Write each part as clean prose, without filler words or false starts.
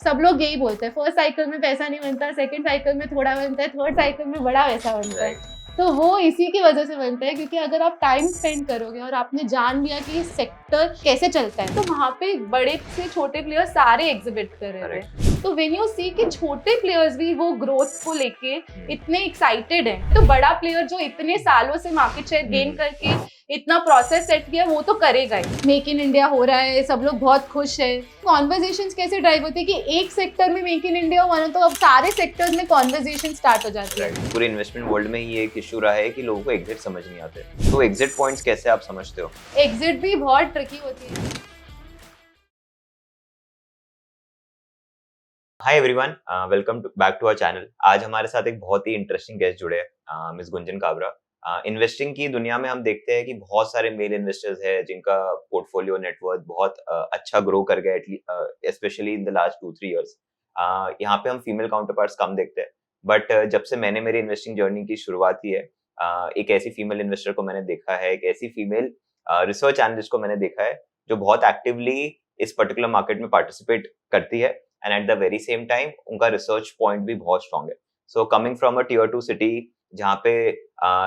सब लोग यही बोलते हैं, फर्स्ट साइकिल में पैसा नहीं बनता, सेकंड साइकिल में थोड़ा बनता है, थर्ड साइकिल में बड़ा पैसा बनता है। तो वो इसी की वजह से बनता है, क्योंकि अगर आप टाइम स्पेंड करोगे और आपने जान लिया कि सेक्टर कैसे चलता है, तो वहाँ पे बड़े से छोटे प्लेयर्स सारे एग्जिबिट कर रहे हैं। तो व्हेन यू सी कि छोटे प्लेयर्स भी वो ग्रोथ को लेके इतने एक्साइटेड हैं, तो बड़ा प्लेयर जो इतने सालों से मार्केट शेयर गेन करके इतना प्रोसेस सेट किया, वो तो करेगा ही। मेक इन इंडिया हो रहा है, सब लोग बहुत खुश है। कॉन्वर्जेशंस कैसे ड्राइव होती है कि एक सेक्टर में मेक इन इंडिया हुआ ना, तो अब सारे सेक्टर्स में कॉन्वर्जेशन स्टार्ट हो जाती है। पूरे इन्वेस्टमेंट वर्ल्ड में ये एक इशू रहा है कि लोगों को एग्जिट समझ नहीं आते। तो एग्जिट पॉइंट्स कैसे आप समझते हो? एग्जिट भी बहुत ट्रिकी होती है। Hi everyone, welcome back to our channel. आज हमारे साथ एक बहुत ही इंटरेस्टिंग गेस्ट जुड़े हैं, मिस गुंजन काबरा। इन्वेस्टिंग की दुनिया में हम देखते हैं कि बहुत सारे मेल इन्वेस्टर्स हैं जिनका पोर्टफोलियो नेटवर्थ बहुत अच्छा ग्रो कर गया, specially in the last 2-3 years. यहाँ पे हम फीमेल काउंटर पार्ट्स कम देखते हैं, बट जब से मैंने मेरी इन्वेस्टिंग जर्नी की शुरुआत की है, एक ऐसी फीमेल इन्वेस्टर को मैंने देखा है, एक ऐसी फीमेल रिसर्च एनालिस्ट को मैंने देखा है जो बहुत एक्टिवली इस पर्टिकुलर मार्केट में पार्टिसिपेट करती है, and at the very same time उनका रिसर्च पॉइंट भी बहुत स्ट्रॉन्ग है। So coming from a tier 2 city जहाँ पे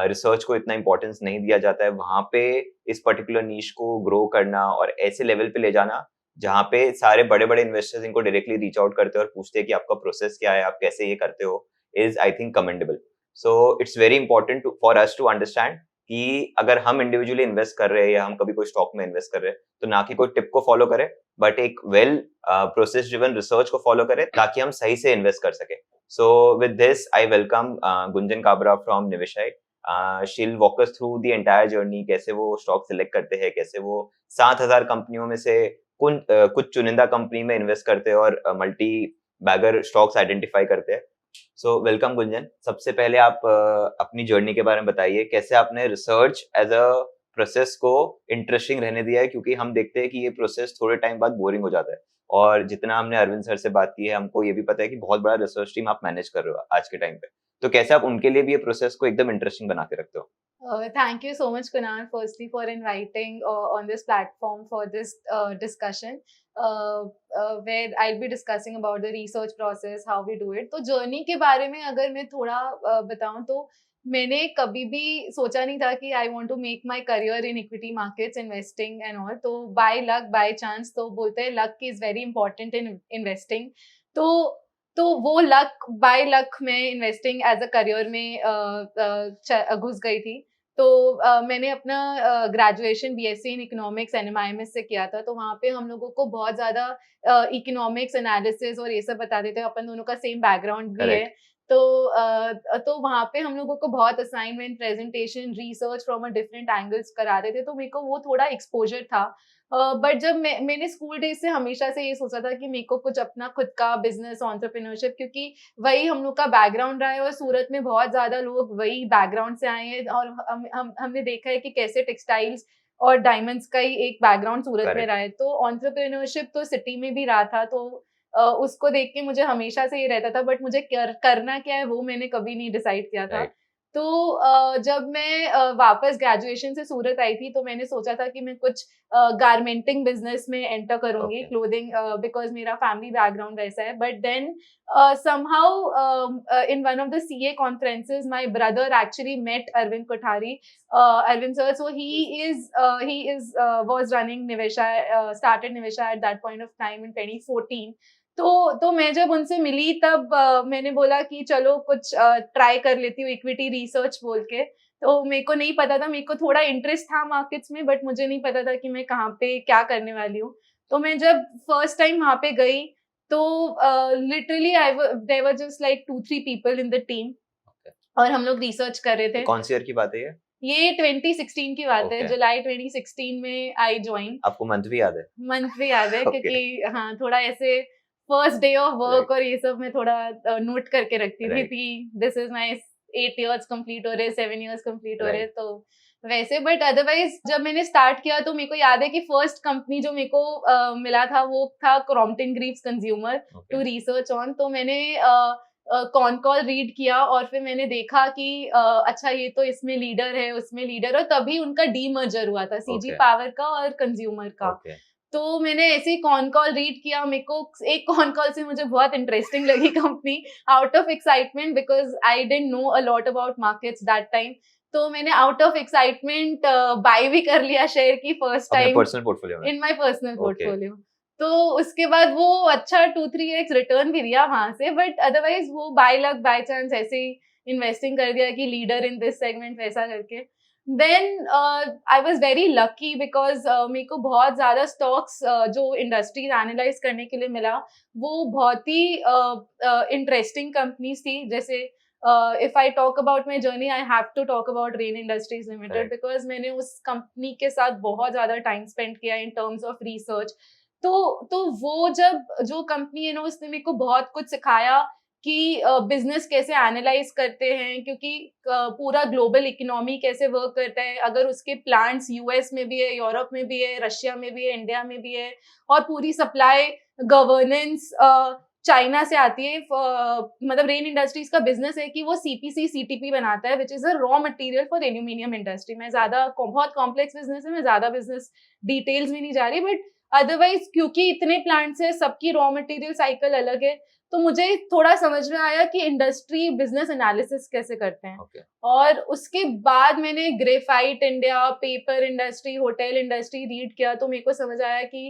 रिसर्च को इतना इंपॉर्टेंस नहीं दिया जाता है, वहां पे इस पर्टिकुलर नीश को ग्रो करना और ऐसे लेवल पे ले जाना जहाँ पे सारे बड़े बड़े इन्वेस्टर्स इनको डायरेक्टली रीच आउट करते हैं और पूछते हैं कि आपका प्रोसेस क्या है, आप कैसे ये करते हो, is I think commendable. So it's very important for us to understand कि अगर हम इंडिविजुअली इन्वेस्ट कर रहे हैं या हम कभी कोई स्टॉक में इन्वेस्ट कर रहे हैं, तो ना कि कोई टिप को फॉलो करें, बट एक वेल प्रोसेस ड्रिवन रिसर्च को फॉलो करें ताकि हम सही से इन्वेस्ट कर सके। So with this I welcome Gunjan Kabra from Niveshaay. She'll walk us through the entire journey, कैसे वो स्टॉक सिलेक्ट करते हैं, कैसे वो 7,000 कंपनियों में से कुछ चुनिंदा कंपनी में इन्वेस्ट करते हैं और मल्टी बैगर स्टॉक्स आइडेंटिफाई करते हैं। So welcome Gunjan. सबसे पहले आप अपनी जर्नी के बारे में बताइए, कैसे आपने रिसर्च एज अ प्रोसेस को इंटरेस्टिंग रहने दिया है, क्योंकि हम देखते हैं कि ये प्रोसेस थोड़े टाइम बाद बोरिंग हो जाता है। और जितना हमने अरविंद सर से बात की है, हमको ये भी पता है कि बहुत बड़ा रिसर्च टीम आप मैनेज कर रहे हो आज के टाइम पे। तो कैसे आप उनके लिए भी ये प्रोसेस को एकदम इंटरेस्टिंग बना के रखते हो? Thank you so much, Kunal, firstly for inviting on this platform for this discussion, where I'll be discussing about the research process, how we do it. तो journey के बारे में अगर मैं थोड़ा बताऊं, तो मैंने कभी भी सोचा नहीं था कि I want to make my career in equity markets, investing and all. तो by luck, by chance, तो बोलते हैं luck is very important in investing. तो वो लक, बाय लक मैं इन्वेस्टिंग एज अ करियर में घुस गई थी। तो मैंने अपना graduation BSc in economics NMIMS से किया था। तो वहाँ पे हम लोगों को बहुत ज़्यादा इकोनॉमिक्स एनालिसिस और ये सब बताते थे। अपन दोनों का सेम बैकग्राउंड भी है। तो वहाँ पे हम लोगों को बहुत assignment, presentation, research from a different angles कराते थे। तो मेरे को वो थोड़ा एक्सपोजर था। बट जब मैंने स्कूल डेज से हमेशा से ये सोचा था कि मेरे को कुछ अपना खुद का बिजनेस, एंटरप्रेन्योरशिप, क्योंकि वही हम लोग का बैकग्राउंड रहा है और सूरत में बहुत ज्यादा लोग वही बैकग्राउंड से आए हैं। और हमने देखा है कि कैसे टेक्सटाइल्स और डायमंड्स का ही एक बैकग्राउंड सूरत में रहा है। तो एंटरप्रेन्योरशिप तो सिटी में भी रहा था। तो उसको देख के मुझे हमेशा से ये रहता था, बट मुझे करना क्या है वो मैंने कभी नहीं डिसाइड किया था। तो जब मैं वापस ग्रेजुएशन से सूरत आई थी, तो मैंने सोचा था कि मैं कुछ गारमेंटिंग बिजनेस में एंटर करूंगी, क्लोथिंग, बिकॉज मेरा फैमिली बैकग्राउंड वैसा है। But then somehow in one of the CA conferences, my brother actually met Arvind Kothari, Arvind sir. So was running Nivesha, started Nivesha at that point of time in 2014. तो मैं जब उनसे मिली, तब मैंने बोला कि चलो कुछ ट्राई कर लेती हूँ, इक्विटी रिसर्च बोल के। तो मेरे को नहीं पता था, मेरे को थोड़ा इंटरेस्ट था मार्केट्स में, बट मुझे नहीं पता था कि मैं कहाँ पे क्या करने वाली हूँ। तो मैं जब फर्स्ट टाइम वहाँ पे गई, तो literally there were just like 2-3 people in the team, और हम लोग रिसर्च कर रहे थे। कौन सी ईयर की बात है ये? ये 2016 की बात है। जुलाई 2016 में आई ज्वाइन। आपको मंथ भी याद है? मंथ भी याद है, क्योंकि हाँ, थोड़ा ऐसे फर्स्ट डे ऑफ वर्क और ये सब मैं थोड़ा नोट करके रखती थी। This is my 8 years complete हो रहे, 7 इयर्स कंप्लीट हो रहे, तो वैसे। बट अदरवाइज जब मैंने स्टार्ट किया, तो मेरे को याद है कि फर्स्ट कंपनी जो मेरे को मिला था वो था Crompton Greaves consumer to research on. तो मैंने कॉन कॉल रीड किया और फिर मैंने देखा कि अच्छा, ये तो इसमें लीडर है, उसमें लीडर, और तभी उनका डीमर्जर हुआ था, सीजी पावर का और कंज्यूमर का। तो मैंने ऐसे ही कॉन कॉल रीड किया, मेरे को एक कॉन कॉल से मुझे बहुत इंटरेस्टिंग लगी company, out of excitement, because I didn't know a lot about markets that time. तो मैंने आउट ऑफ एक्साइटमेंट बाय भी कर लिया शेयर की फर्स्ट अपने टाइम पर्सनल पोर्टफोलियो में? In my personal okay. Portfolio. तो उसके बाद वो अच्छा 2-3x रिटर्न भी दिया वहां से, बट अदरवाइज वो बाय लक बाय चांस ऐसे ही इन्वेस्टिंग कर दिया कि लीडर इन दिस सेगमेंट वैसा करके। Then I was very lucky because मेरे को बहुत ज्यादा स्टॉक्स जो इंडस्ट्रीज एनालाइज करने के लिए मिला, वो बहुत ही इंटरेस्टिंग कंपनीज थी। जैसे if I talk about my journey, I have to talk about Rain Industries Limited, Right. because मैंने उस कंपनी के साथ बहुत ज्यादा टाइम स्पेंड किया इन टर्म्स ऑफ रिसर्च। तो वो जब जो कंपनी है ना, उसने मेरे को बहुत कुछ सिखाया कि बिजनेस कैसे एनालाइज करते हैं, क्योंकि पूरा ग्लोबल इकोनॉमी कैसे वर्क करता है। अगर उसके प्लांट्स यूएस में भी है, यूरोप में भी है, रशिया में भी है, इंडिया में भी है, और पूरी सप्लाई गवर्नेंस चाइना से आती है। मतलब रेन इंडस्ट्रीज का बिजनेस है कि वो सीपीसी सीटीपी बनाता है, which is a raw material for aluminium industry. मैं ज्यादा बहुत कॉम्प्लेक्स बिजनेस है, मैं ज्यादा बिजनेस डिटेल्स में नहीं जा रही, बट अदरवाइज क्योंकि इतने प्लांट्स है, सबकी रॉ मटेरियल साइकिल अलग है, तो मुझे थोड़ा समझ में आया कि इंडस्ट्री बिजनेस एनालिसिस कैसे करते हैं। Okay. और उसके बाद मैंने graphite India, paper industry, hotel industry read किया, तो मेरे को समझ आया कि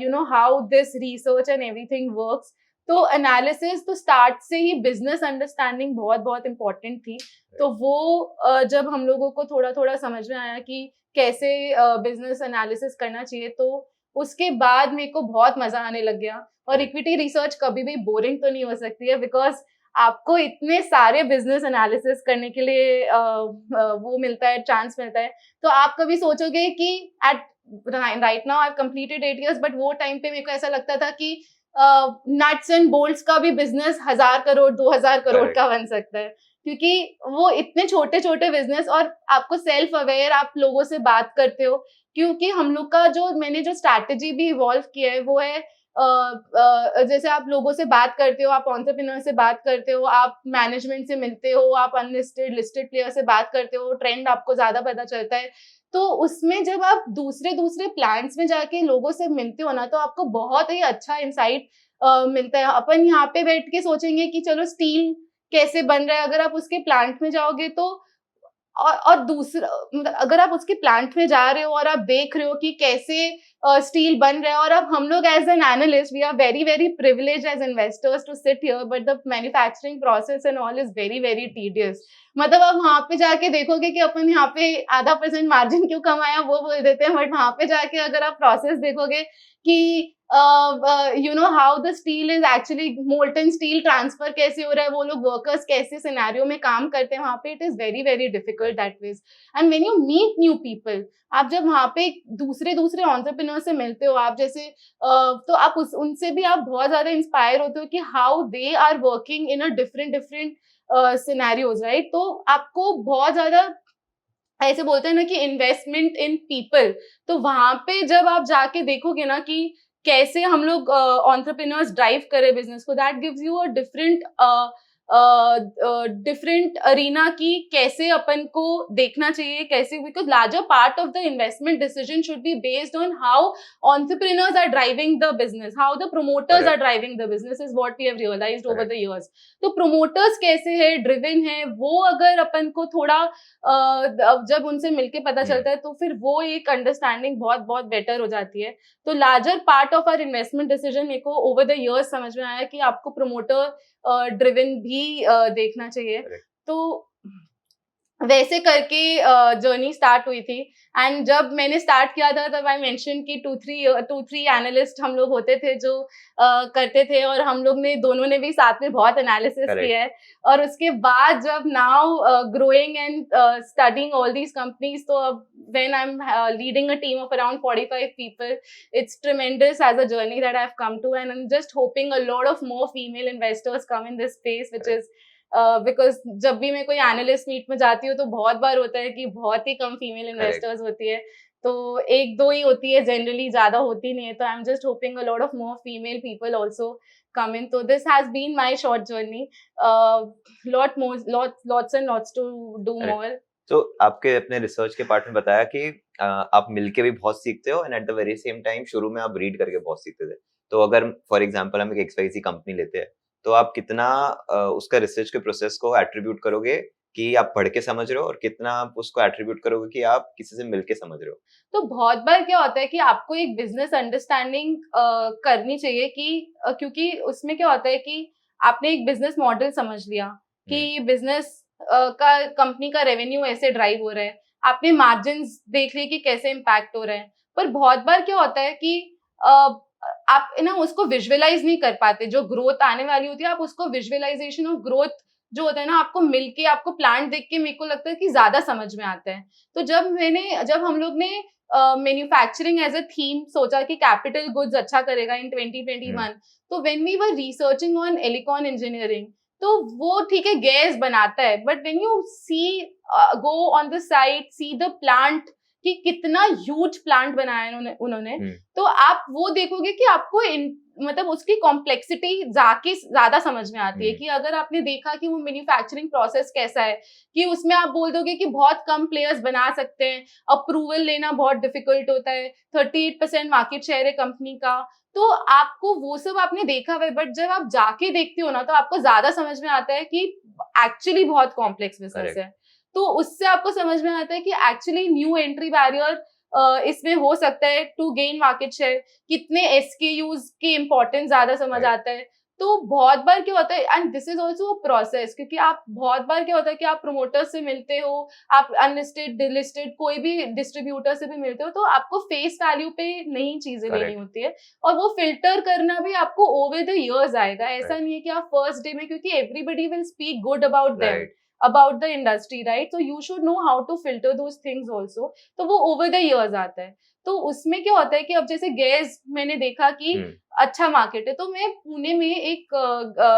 you know how this research and everything works. तो एनालिसिस तो स्टार्ट से ही बिजनेस अंडरस्टैंडिंग बहुत बहुत इम्पोर्टेंट थी। तो वो जब हम लोगों को थोड़ा थोड़ा समझ में आया कि कैसे बिजनेस एनालिसिस करना चाहिए, तो उसके बाद मेरे को बहुत मजा आने लग गया। और इक्विटी रिसर्च कभी भी बोरिंग तो नहीं हो सकती है, बिकॉज आपको इतने सारे बिजनेस एनालिसिस करने के लिए वो मिलता है, चांस मिलता है। तो आप कभी सोचोगे कि at right now I have completed 8 years, but वो टाइम पे मेरे को ऐसा लगता था कि नट्स एंड बोल्ट्स का भी बिजनेस 1000 करोड़ 2000 करोड़ का बन सकता है, क्योंकि वो इतने छोटे छोटे बिजनेस, और आपको सेल्फ अवेयर, आप लोगों से बात करते हो। क्योंकि हम लोग का जो मैंने जो स्ट्रैटेजी भी इवॉल्व किया है, वो है जैसे आप लोगों से बात करते हो, आप एंटरप्रेन्योर से बात करते हो, आप मैनेजमेंट से मिलते हो, आप अनलिस्टेड लिस्टेड प्लेयर से बात करते हो, ट्रेंड आपको ज्यादा पता चलता है। तो उसमें जब आप दूसरे दूसरे प्लांट्स में जाके लोगों से मिलते हो ना, तो आपको बहुत ही अच्छा इंसाइट मिलता है। अपन यहाँ पे बैठ के सोचेंगे कि चलो स्टील कैसे बन रहा है, अगर आप उसके प्लांट में जाओगे तो और दूसरा मतलब अगर आप उसके प्लांट में जा रहे हो और आप देख रहे हो कि कैसे स्टील बन रहा है, और अब हम लोग as an analyst we are very very privilege as investors to sit here, but the manufacturing process and all is very very tedious. मतलब आप वहां पे जाके देखोगे कि अपन यहाँ पे आधा % मार्जिन क्यों कमाया वो बोल देते हैं, बट वहां पे जाके अगर आप प्रोसेस देखोगे कि you know how the steel is actually molten steel transfer कैसे हो रहा है, वो लोग वर्कर्स कैसे सिनेरियो में काम करते हैं वहां पे, it is very very difficult that ways. And when you meet new people, आप जब वहां पे दूसरे एंटरप्रेन्योर से मिलते हो, आप जैसे तो आप उनसे भी आप बहुत ज्यादा इंस्पायर होते हो कि how they are working in a different different scenarios, right. तो आपको बहुत ज्यादा ऐसे बोलते हैं ना कि इन्वेस्टमेंट इन पीपल, तो वहां पे जब आप जाके देखोगे ना कि कैसे हम लोग एंटरप्रेन्योर्स ड्राइव करे बिजनेस को, that gives you a different different arena की कैसे अपन को देखना चाहिए, कैसे, because larger part of the investment decision should be based on how entrepreneurs are driving the business, how the promoters Correct. are driving the business is what we have realized over the years. तो promoters कैसे है, driven है, वो अगर अपन को थोड़ा जब उनसे मिलके पता चलता है, तो फिर वो एक अंडरस्टैंडिंग बहुत बहुत बेटर हो जाती है। तो larger part of our investment decision मेरे को ओवर द इयर्स समझ में आया कि आपको प्रोमोटर ड्रिवन भी देखना चाहिए। तो वैसे करके जर्नी स्टार्ट हुई थी। एंड जब मैंने स्टार्ट किया था तब आई मेंशन कि 2-3 एनालिस्ट हम लोग होते थे जो करते थे, और हम लोग ने दोनों ने भी साथ में बहुत एनालिसिस किया है। और उसके बाद जब now growing and studying all these companies, तो अब when I am leading a team of around 45 people, it's tremendous as a journey that I have come to, and I am just hoping a lot of more female investors come in this space, which is because जब भी मैं कोई analyst meet में जाती हूँ तो बहुत बार होता है कि बहुत ही कम फीमेल इन्वेस्टर्स होती है, तो 1-2 ही होती है जनरली, ज्यादा होती नहीं है। तो आई am just hoping a lot of more female people also come in. So this has been my short journey. Lots and lots to do more. तो आपके अपने रिसर्च के पार्ट में बताया कि आप मिलके भी बहुत सीखते हो and at the very same time शुरू में आप रीड करके बहुत सीखते थे। तो अगर फॉर एग्जांपल हम एक एक्सवाईज़ी कंपनी लेते हैं, तो आप कितना उसका रिसर्च के प्रोसेस को एट्रिब्यूट करोगे कि आप पढ़ के समझ रहे हो और कितना आप उसको एट्रिब्यूट करोगे कि आप किसी से मिलके समझ रहे हो? तो बहुत बार क्या होता है कि आपको एक बिजनेस अंडरस्टैंडिंग करनी चाहिए कि क्योंकि उसमें क्या होता है कि आपने एक बिजनेस मॉडल समझ लिया हुँ, कि बिजनेस का कंपनी का रेवेन्यू ऐसे ड्राइव हो रहा है, आपने मार्जिन्स देख लिए कि कैसे इम्पैक्ट हो रहे हैं। पर बहुत बार क्या होता है कि आप ना उसको विजुअलाइज नहीं कर पाते, जो ग्रोथ आने वाली होती है आप उसको विजुअलाइजेशन ऑफ ग्रोथ जो होता है ना, आपको मिलके आपको प्लान देख के मेरे को लगता है कि ज्यादा समझ में आता है। तो जब हम लोग ने मैन्युफैक्चरिंग एज अ थीम सोचा कि कैपिटल गुड्स अच्छा करेगा इन हुँ, 2021, तो when we were researching on Elecon engineering, तो वो ठीक है गैस बनाता है, but when you see go on the site, see the plant कि कितना ह्यूज प्लांट बनाया है उन्होंने, हुँ, तो आप वो देखोगे कि आपको मतलब उसकी कॉम्प्लेक्सिटी जाके ज्यादा समझ में आती है हुँ, कि अगर आपने देखा कि वो मैन्युफैक्चरिंग प्रोसेस कैसा है, कि उसमें आप बोल दोगे कि बहुत कम प्लेयर्स बना सकते हैं, अप्रूवल लेना बहुत डिफिकल्ट होता है, 38% मार्केट शेयर है कंपनी का। तो आपको वो सब आपने देखा हुआ है, बट जब आप जाके देखते हो ना तो आपको ज्यादा समझ में आता है कि एक्चुअली बहुत कॉम्प्लेक्स बिजनेस करेक्ट, है। तो उससे आपको समझ में आता है कि एक्चुअली न्यू एंट्री बैरियर इसमें हो सकता है टू गेन मार्केट शेयर, कितने एसकेयूज की इंपॉर्टेंस ज्यादा समझ राइट, आता है। तो बहुत बार क्या होता है, and this is also a process, क्योंकि आप बहुत बार क्या होता है कि आप प्रोमोटर से मिलते हो, आप अनलिस्टेड डिलिस्टेड कोई भी डिस्ट्रीब्यूटर से भी मिलते हो, तो आपको फेस वैल्यू पे नई चीजें लेनी करेक्ट, होती है, और वो फिल्टर करना भी आपको ओवर द इयर्स आएगा। ऐसा राइट, नहीं है कि आप फर्स्ट डे में, क्योंकि everybody will speak good about them, right, about the industry, right? So you should know how to filter those things also. तो वो ओवर द इयर्स आता है। तो उसमें क्या होता है कि अब जैसे गैस मैंने देखा कि हुँ, अच्छा मार्केट है, तो मैं पुणे में एक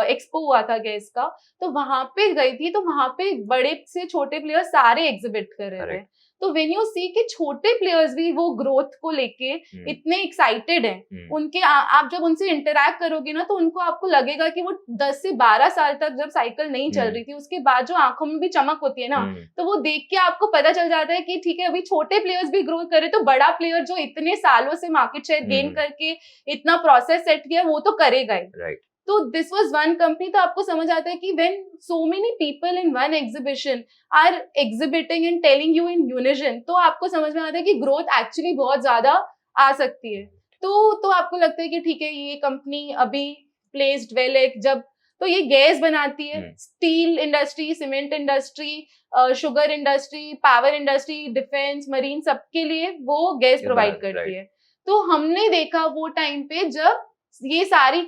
एक्सपो हुआ था गैस का, तो वहां पे गई थी, तो वहां पे बड़े से छोटे प्लेयर्स सारे एग्जिबिट कर रहे थे। करेक्ट, तो व्हेन यू सी कि छोटे प्लेयर्स भी वो ग्रोथ को लेके हुँ, इतने एक्साइटेड हैं, हुँ, आप जब उनसे इंटरैक्ट करोगे ना, तो उनको आपको लगेगा कि वो 10 से 12 साल तक जब साइकिल नहीं चल हुँ, रही थी, उसके बाद जो आंखों में भी चमक होती है ना, हुँ, तो वो देख के आपको पता चल जाता है कि ठीक है, अभी छोटे प्लेयर्स भी ग्रो करे, तो बड़ा प्लेयर जो इतने सालों से market share um, gain um, करके इतना प्रोसेस सेट किया, वो तो करेगा ही। राइट, तो दिस वाज वन कंपनी। तो आपको समझ आता है कि when so many people in one exhibition are exhibiting and telling you in unison, तो आपको समझ में आता है कि ग्रोथ एक्चुअली बहुत ज्यादा आ सकती है। तो आपको लगता है कि ठीक है, ये कंपनी अभी प्लेस्ड वेल है। जब तो ये गैस बनाती है, हुँ, steel industry, cement industry, sugar industry, power industry, defence, marine, सबके लिए वो गैस ये बना प्रोवाइड करती राइट, है। तो हमने देखा वो टाइम पे जब ये सारी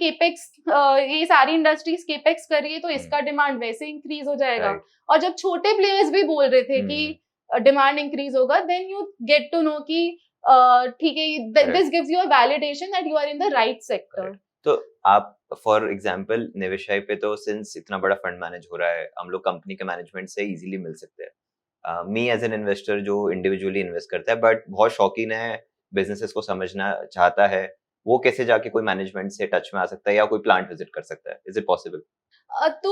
इंडस्ट्रीज केपेक्स कर रही है, तो हुँ, इसका डिमांड वैसे इंक्रीज हो जाएगा। राइट, और जब छोटे प्लेयर्स भी बोल रहे थे कि हुँ, डिमांड इंक्रीज होगा, then you get to know कि ठीक है, correct, this gives you a validation that you are in the right sector. Correct. तो आप फॉर एग्जांपल निवेशाई पे तो सिंस इतना बड़ा फंड मैनेज हो रहा है, हम लोग कंपनी के मैनेजमेंट से इजीली मिल सकते हैं। मी एज़ एन इन्वेस्टर जो इंडिविजुअली इन्वेस्ट करता है बट बहुत शौकीन है, बिज़नेसेस को समझना चाहता है, वो कैसे जाके कोई मैनेजमेंट से टच में आ सकता है या कोई प्लांट विज़िट कर सकता है? Is it possible? तो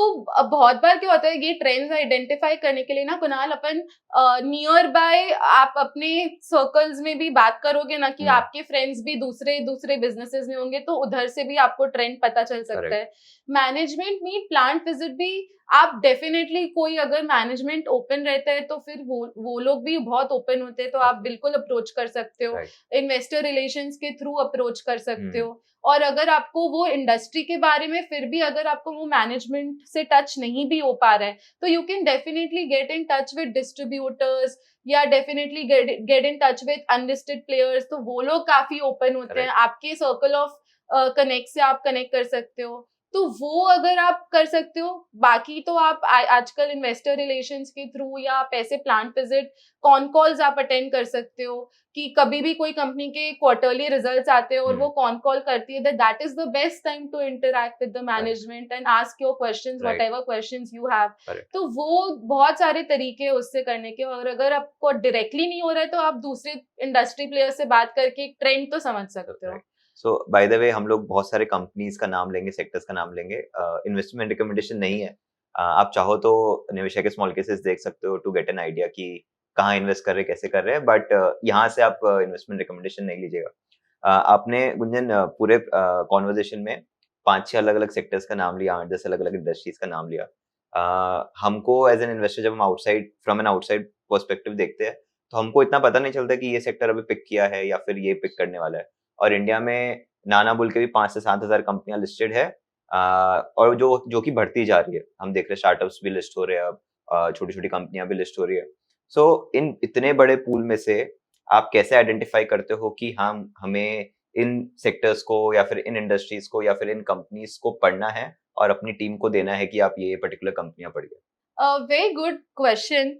बहुत बार क्या होता है, ये ट्रेंड्स आइडेंटिफाई करने के लिए ना कुणाल, अपन नियर बाय आप अपने सर्कल्स में भी बात करोगे ना, कि हुँ, आपके फ्रेंड्स भी दूसरे दूसरे बिजनेसेस में होंगे, तो उधर से भी आपको ट्रेंड पता चल सकता करेक्ट, है। मैनेजमेंट मीट प्लांट विजिट भी आप डेफिनेटली, कोई अगर मैनेजमेंट ओपन रहता है तो फिर वो लोग भी बहुत ओपन होते हैं, तो आप ओके, बिल्कुल अप्रोच कर सकते हो। राइट, इन्वेस्टर रिलेशंस के थ्रू अप्रोच कर सकते हुँ, हो। और अगर आपको वो इंडस्ट्री के बारे में फिर भी अगर आपको वो मैनेजमेंट से टच नहीं भी हो पा रहा है, तो you can definitely get in touch with distributors, या definitely get in touch with unlisted players. तो वो लोग काफी ओपन होते हैं, करेक्ट, आपके सर्कल ऑफ कनेक्ट से आप कनेक्ट कर सकते हो। तो वो अगर आप कर सकते हो, बाकी तो आप आजकल इन्वेस्टर रिलेशंस के थ्रू या आप ऐसे प्लांट विजिट, कॉन कॉल्स आप अटेंड कर सकते हो, कि कभी भी कोई कंपनी के क्वार्टरली रिजल्ट्स आते हैं और हुँ, वो कॉन कॉल करती है, that is the best time to interact with the correct, management and ask your questions, right, whatever questions you have. Correct, तो वो बहुत सारे तरीके हैं उससे करने के, और अगर आपको डायरेक्टली नहीं हो रहा है, तो आप दूसरे इंडस्ट्री प्लेयर से बात करके एक ट्रेंड तो समझ सकते हो। Right. So by the way हम लोग बहुत सारे कंपनीज़ का नाम लेंगे, सेक्टर्स का नाम लेंगे। इन्वेस्टमेंट रिकमेंडेशन नहीं है। आप चाहो तो निवेशा के स्मॉल केसेस देख सकते हो टू गेट एन आइडिया कि कहाँ इन्वेस्ट कर रहे हैं, कैसे कर रहे हैं, बट यहाँ से आप इन्वेस्टमेंट रिकमेंडेशन नहीं लीजिएगा। आपने गुंजन पूरे कॉन्वर्जेशन में 5-6 अलग-अलग सेक्टर्स का नाम लिया, 8-10 अलग-अलग इंडस्ट्रीज का नाम लिया। हमको एज एन इन्वेस्टर जब हम outside from an outside perspective देखते हैं, तो हमको इतना पता नहीं चलता कि ये सेक्टर अभी पिक किया है या फिर ये पिक करने वाला है। और इंडिया में नाना बोल के भी 5 से 7 हज़ार कंपनियां लिस्टेड है, और जो कि बढ़ती जा रही है। हम देख रहे हैं स्टार्टअप्स भी लिस्ट हो रहे हैं अब, छोटी-छोटी कंपनियां भी लिस्ट हो रही है। सो इन इतने बड़े पूल में से आप कैसे आइडेंटिफाई करते हो कि हम हमें इन सेक्टर्स को या फिर इन इंडस्ट्रीज को या फिर इन कंपनीज को पढ़ना है और अपनी टीम को देना है कि आप ये पर्टिकुलर कंपनियां पढ़िए? Very good question.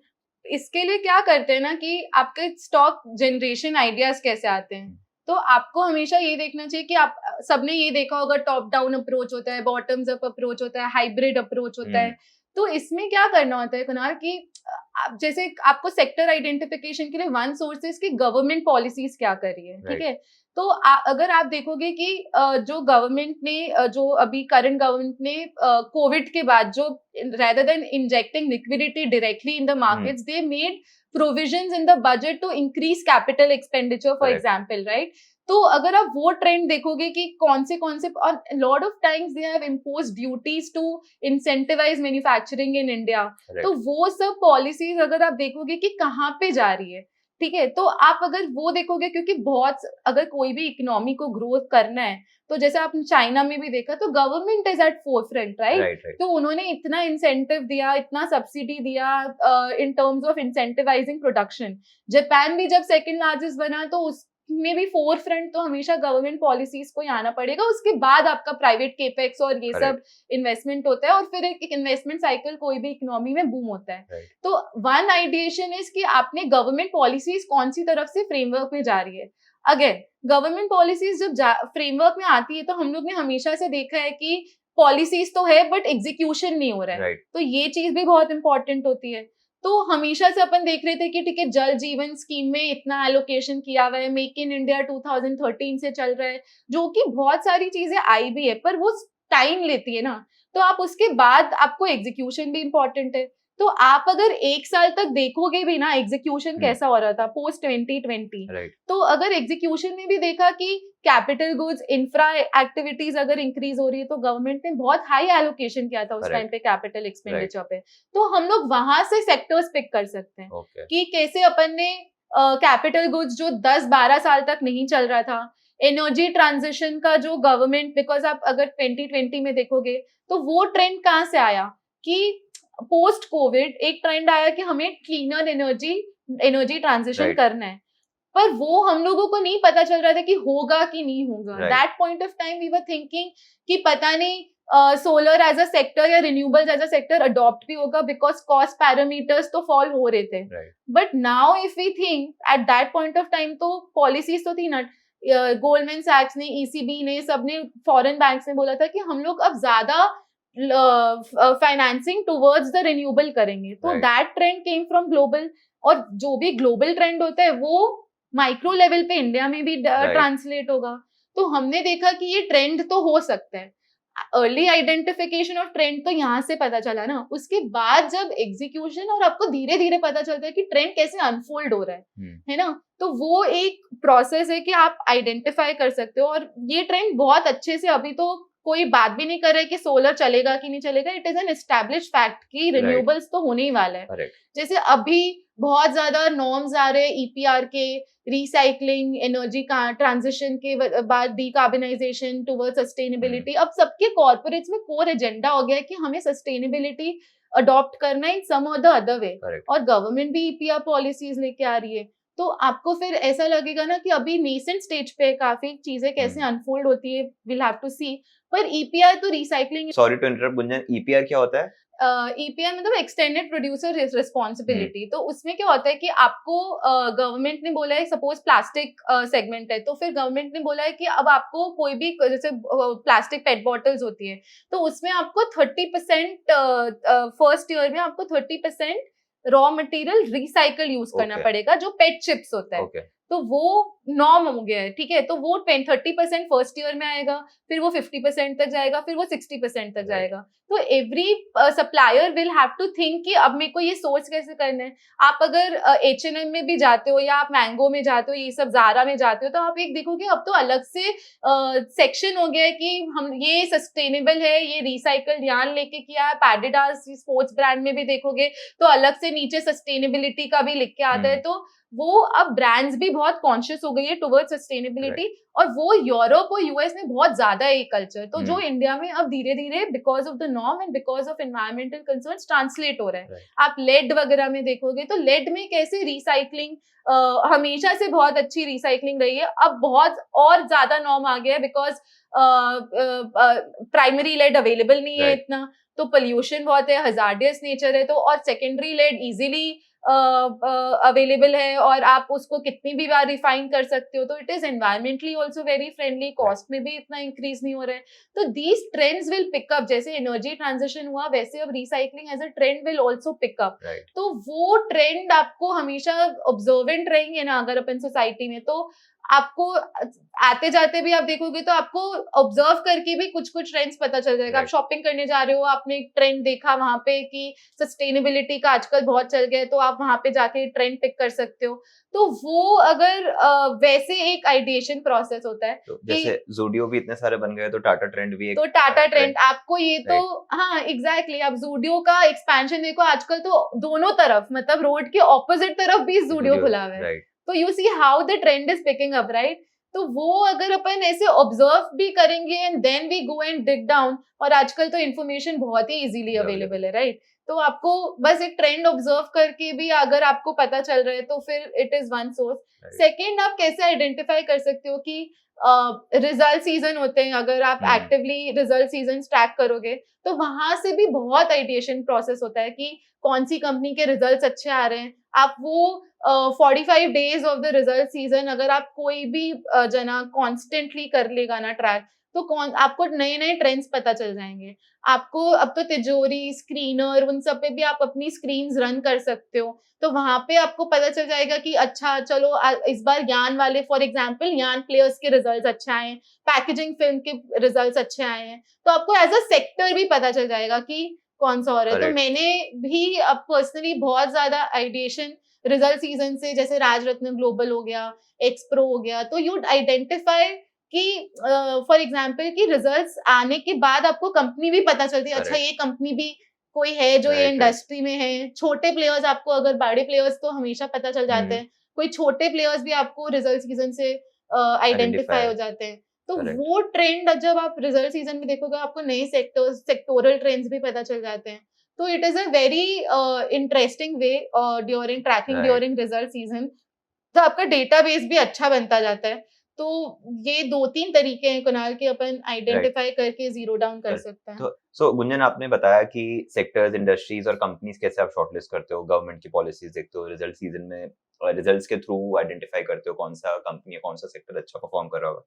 इसके लिए क्या करते हैं ना कि आपके स्टॉक जनरेशन आइडियाज कैसे आते हैं। तो आपको हमेशा ये देखना चाहिए कि आप सबने ये देखा होगा, टॉप डाउन अप्रोच होता है, बॉटम्स अप अप्रोच होता है, हाइब्रिड अप्रोच होता है। तो इसमें क्या करना होता है कुणाल कि आप जैसे आपको सेक्टर आइडेंटिफिकेशन के लिए वन सोर्स है इसकी गवर्नमेंट पॉलिसीज क्या कर रही है, ठीक है। तो अगर आप देखोगे कि जो गवर्नमेंट ने जो अभी करंट गवर्नमेंट ने कोविड के बाद जो rather than injecting liquidity directly in the markets, they made provisions in the budget to increase capital expenditure, for example, right? तो अगर आप वो ट्रेंड देखोगे कि कौन से और lot of times they have imposed duties to incentivize manufacturing in India, तो वो सब पॉलिसीज अगर आप देखोगे कि कहाँ पे जा रही है, ठीक है। तो आप अगर वो देखोगे, क्योंकि बहुत अगर कोई भी इकोनॉमी को ग्रोथ करना है, तो जैसे आपने चाइना में भी देखा, तो government is at forefront, right. तो उन्होंने इतना इंसेंटिव दिया, इतना सब्सिडी दिया in terms of incentivising production. Japan भी जब सेकंड लार्जेस्ट बना, तो उसमें भी फोरफ्रंट तो हमेशा गवर्नमेंट पॉलिसीज को ही आना पड़ेगा, उसके बाद आपका प्राइवेट केपेक्स और ये सब इन्वेस्टमेंट होता है, और फिर एक इन्वेस्टमेंट साइकिल कोई भी इकोनॉमी में बूम होता है। तो वन आइडिएशन इज कि आपने गवर्नमेंट पॉलिसीज कौन सी तरफ से फ्रेमवर्क में जा रही है। अगेन गवर्नमेंट पॉलिसीज जब फ्रेमवर्क में आती है, तो हम लोग ने हमेशा से देखा है कि पॉलिसीज तो है बट एग्जीक्यूशन नहीं हो रहा है, तो ये चीज भी बहुत इंपॉर्टेंट होती है। तो हमेशा से अपन देख रहे थे कि ठीक है, जल जीवन स्कीम में इतना एलोकेशन किया हुआ है, मेक इन इंडिया 2013 से चल रहा है, जो कि बहुत सारी चीजें आई भी है, पर वो टाइम लेती है ना। तो आप उसके बाद आपको एग्जीक्यूशन भी इम्पोर्टेंट है। तो आप अगर एक साल तक देखोगे भी ना एग्जीक्यूशन कैसा हो रहा था पोस्ट 2020, तो अगर एग्जीक्यूशन में भी देखा कि कैपिटल गुड्स, इंफ्रा एक्टिविटीज अगर इंक्रीज हो रही है, तो गवर्नमेंट ने बहुत हाई एलोकेशन किया था उस टाइम पे कैपिटल एक्सपेंडिचर पे। तो हम लोग वहां से सेक्टर्स पिक कर सकते हैं कि कैसे अपन ने कैपिटल गुड्स जो 10-12 साल तक नहीं चल रहा था, एनर्जी ट्रांजिशन का जो गवर्नमेंट, बिकॉज आप अगर 2020 में देखोगे तो वो ट्रेंड कहाँ से आया कि पोस्ट कोविड एक ट्रेंड आया कि हमें क्लीनर एनर्जी ट्रांजिशन करना है, पर वो हम लोगों को नहीं पता चल रहा था कि होगा कि नहीं होगा। That point of time we were thinking कि पता नहीं सोलर एज अ सेक्टर या renewables as a sector adopt भी होगा, बिकॉज कॉस्ट पैरामीटर्स तो फॉल हो रहे थे। But now if we think at that point of time, तो पॉलिसीज तो थी ना, गोल्डमैन सैक्स ने, ईसीबी ने, सबने, फॉरेन बैंक्स ने बोला था कि हम लोग अब ज्यादा फाइनेंसिंग टुवर्ड्स द रिन्यूएबल करेंगे। तो that trend came from global, और जो भी ग्लोबल ट्रेंड होता है वो माइक्रो लेवल पे इंडिया में भी ट्रांसलेट होगा। तो हमने देखा कि ये ट्रेंड तो हो सकता है। अर्ली आइडेंटिफिकेशन ऑफ ट्रेंड तो यहाँ से पता चला ना, उसके बाद जब एग्जीक्यूशन, और आपको धीरे धीरे पता चलता है कि ट्रेंड कैसे अनफोल्ड हो रहा है ना। तो वो एक प्रोसेस है कि आप आइडेंटिफाई कर सकते हो, और ये ट्रेंड बहुत अच्छे से, अभी तो कोई बात भी नहीं कर रहा है कि सोलर चलेगा कि नहीं चलेगा, it is an established fact कि रिन्यूएबल्स तो होने ही वाला है। जैसे अभी बहुत ज्यादा नॉर्म्स आ रहे हैं ईपीआर के, रिसाइकलिंग, एनर्जी का ट्रांजिशन के बाद डीकार्बनाइजेशन टुवर्ड सस्टेनेबिलिटी। अब सबके कॉर्पोरेट्स में कोर एजेंडा हो गया है कि हमें सस्टेनेबिलिटी अडॉप्ट करना है इन सम और द अदर वे, और गवर्नमेंट भी ईपीआर पॉलिसीज लेके आ रही है। तो आपको फिर ऐसा लगेगा ना कि अभी नेसेंट स्टेज पे काफी चीजें कैसे अनफोल्ड होती है, विल हैव टू सी। पर ईपीआर तो recycling, sorry to interrupt Gunjan, EPR क्या होता है? ईपीआर मतलब एक्सटेंडेड प्रोड्यूसर रिस्पॉन्सिबिलिटी। तो उसमें क्या होता है कि आपको गवर्नमेंट ने बोला है, सपोज प्लास्टिक सेगमेंट है, तो फिर गवर्नमेंट ने बोला है कि अब आपको कोई भी, जैसे प्लास्टिक पेट बॉटल्स होती है, तो उसमें आपको 30% फर्स्ट ईयर में आपको 30% रॉ मटेरियल रिसाइकल यूज करना पड़ेगा, जो पेट चिप्स होता है। तो वो नॉर्म हो गया है, ठीक है। तो वो 30% फर्स्ट ईयर में आएगा, फिर वो 50% तक जाएगा, फिर वो 60% तक जाएगा। तो every supplier will have to think कि अब मेरे को ये सोर्स कैसे करना है। आप अगर H&M में भी जाते हो या आप मैंगो में जाते हो, ये सब ज़ारा में जाते हो, तो आप एक देखोगे अब तो अलग से सेक्शन हो गया है कि हम ये सस्टेनेबल है, ये रिसाइकल्ड यार्न लेके किया है। एडिडास स्पोर्ट्स ब्रांड में भी देखोगे तो अलग से नीचे सस्टेनेबिलिटी का भी लिख के आता है। तो वो अब ब्रांड्स भी बहुत कॉन्शियस हो गई है टुवर्ड्स सस्टेनेबिलिटी, और वो यूरोप और यूएस में बहुत ज्यादा है ये कल्चर। तो जो इंडिया में अब धीरे धीरे because of the norm and because of environmental concerns translate हो रहा है। आप लेड वगैरह में देखोगे तो लेड में कैसे रिसाइकलिंग हमेशा से बहुत अच्छी रिसाइकलिंग रही है, अब बहुत और ज्यादा नॉर्म आ गया है बिकॉज प्राइमरी लेड अवेलेबल नहीं है इतना, तो पोल्यूशन बहुत है, हजार्डियस नेचर है। तो और सेकेंडरी लेड इजीली अवेलेबल है और आप उसको कितनी भी बार रिफाइन कर सकते हो। तो it is environmentally also very friendly, cost में भी इतना इंक्रीज नहीं हो रहा है। तो दीज ट्रेंड्स विल पिकअप, जैसे एनर्जी ट्रांजिशन हुआ वैसे अब recycling as a trend will also pick up. तो वो ट्रेंड आपको हमेशा ऑब्जर्वेंट रहेंगे ना अगर अपन सोसाइटी में, तो आपको आते जाते भी आप देखोगे तो आपको ऑब्जर्व करके भी कुछ कुछ ट्रेंड्स पता चल जाएगा। आप शॉपिंग करने जा रहे हो, आपने एक ट्रेंड देखा वहां पे कि सस्टेनेबिलिटी का आजकल बहुत चल गया है, तो आप वहां पे जाके ट्रेंड पिक कर सकते हो। तो वो अगर वैसे एक आइडिएशन प्रोसेस होता है तो जैसे ज़ूडियो भी इतने सारे बन गए तो टाटा ट्रेंड भी एक, तो टाटा ट्रेंड आपको ये तो हाँ एग्जैक्टली आप ज़ूडियो का एक्सपेंशन देखो आजकल तो दोनों तरफ, मतलब रोड के ऑपोजिट तरफ भी ज़ूडियो खुला हुआ है। तो you see how the trend is picking up, right. तो वो अगर अपन ऐसे ऑब्जर्व भी करेंगे and then we go and dig down, और आजकल तो इन्फॉर्मेशन बहुत ही इजीली अवेलेबल है, राइट। तो आपको बस एक ट्रेंड ऑब्जर्व करके भी अगर आपको पता चल रहा है तो फिर it is one source. Second, आप कैसे आइडेंटिफाई कर सकते हो कि रिजल्ट सीजन होते हैं, अगर आप एक्टिवली रिजल्ट सीजन ट्रैक करोगे तो वहां से भी बहुत आइडिएशन प्रोसेस होता है कि कौन सी कंपनी के रिजल्ट्स अच्छे आ रहे हैं। आप वो 45 days of the result season अगर आप कोई भी जना कॉन्स्टेंटली कर लेगा ना ट्रैक, तो कौन आपको नए नए ट्रेंड्स पता चल जाएंगे। आपको अब तो तिजोरी, स्क्रीनर, उन सब पे भी आप अपनी स्क्रीन्स रन कर सकते हो, तो वहां पे आपको पता चल जाएगा कि अच्छा चलो इस बार यान वाले, फॉर एग्जांपल यान प्लेयर्स के रिजल्ट्स अच्छे आए हैं, पैकेजिंग फिल्म के रिजल्ट्स अच्छे आए हैं, तो आपको एज अ सेक्टर भी पता चल जाएगा कि कौन सा हो रहा है। तो मैंने भी अब पर्सनली बहुत ज्यादा आइडिएशन रिजल्ट सीजन से, जैसे राजरत्न ग्लोबल हो गया, एक्सप्रो हो गया, तो यूड आइडेंटिफाई कि फॉर एग्जांपल कि रिजल्ट्स आने के बाद आपको कंपनी भी पता चलती है, अच्छा ये कंपनी भी कोई है जो ये इंडस्ट्री में है। छोटे प्लेयर्स आपको, अगर बड़े प्लेयर्स तो हमेशा पता चल जाते हैं, कोई छोटे प्लेयर्स भी आपको रिजल्ट सीजन से आइडेंटिफाई हो जाते हैं। तो वो ट्रेंड जब आप रिजल्ट सीजन में देखोगे आपको नए सेक्टोरल ट्रेंड्स भी पता चल जाते हैं। तो it is a very interesting way during tracking during result season. तो आपका डेटाबेस भी अच्छा बनता जाता है। तो ये 2-3 तरीके हैं कुणाल के अपन आइडेंटिफाई करके जीरो डाउन कर सकते हैं। तो गुंजन, आपने बताया कि सेक्टर्स, इंडस्ट्रीज और कंपनीज कैसे आप शॉर्टलिस्ट करते हो, गवर्नमेंट की पॉलिसीज देखते हो, रिजल्ट सीजन में रिजल्ट्स के थ्रू आइडेंटिफाई करते हो कौन सा कंपनी, कौन सा सेक्टर अच्छा परफॉर्म कर रहा होगा।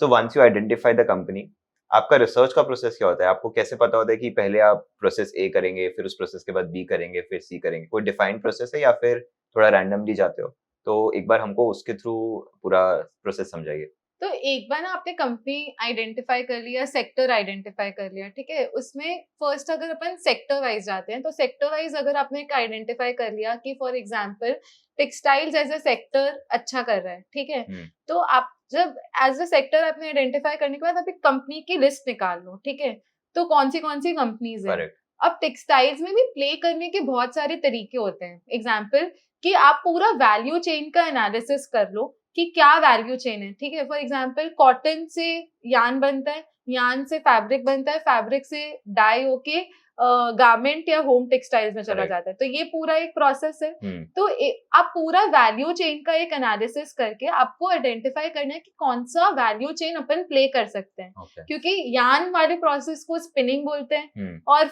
So once you identify the company, आपका रिसर्च का प्रोसेस क्या होता है? आपको कैसे पता होता है कि पहले आप प्रोसेस ए करेंगे, फिर उस प्रोसेस के बाद बी करेंगे, फिर सी करेंगे? कोई डिफाइंड प्रोसेस है या फिर थोड़ा रैंडमली जाते हो? तो एक बार हमको उसके थ्रू पूरा प्रोसेस समझाइए। तो एक बार ना आपने कंपनी आइडेंटिफाई कर लिया, सेक्टर आइडेंटिफाई कर लिया, ठीक है। उसमें फर्स्ट अगर अपन सेक्टर वाइज जाते हैं, तो सेक्टर वाइज अगर आपने आइडेंटिफाई कर लिया कि for example textiles as a sector अच्छा कर रहा है, ठीक है। तो आप जब एज अ सेक्टर आपने आइडेंटिफाई करने के बाद आप एक कंपनी की लिस्ट निकाल लो, ठीक है। तो कौन सी कंपनीज है। अब टेक्सटाइल्स में भी प्ले करने के बहुत सारे तरीके होते हैं। एग्जाम्पल कि आप पूरा वैल्यू चेन का एनालिसिस कर लो कि क्या वैल्यू चेन है, ठीक है। फॉर एग्जाम्पल कॉटन से यार्न बनता है, यार्न से फैब्रिक बनता है, फैब्रिक से डाई होके गारमेंट या होम टेक्सटाइल्स में चला जाता है। तो ये पूरा एक प्रोसेस है। तो आप पूरा वैल्यू चेन का एक एनालिसिस करके आपको आइडेंटिफाई करना है कि कौन सा वैल्यू चेन अपन प्ले कर सकते हैं। क्योंकि यार्न वाले प्रोसेस को स्पिनिंग बोलते हैं और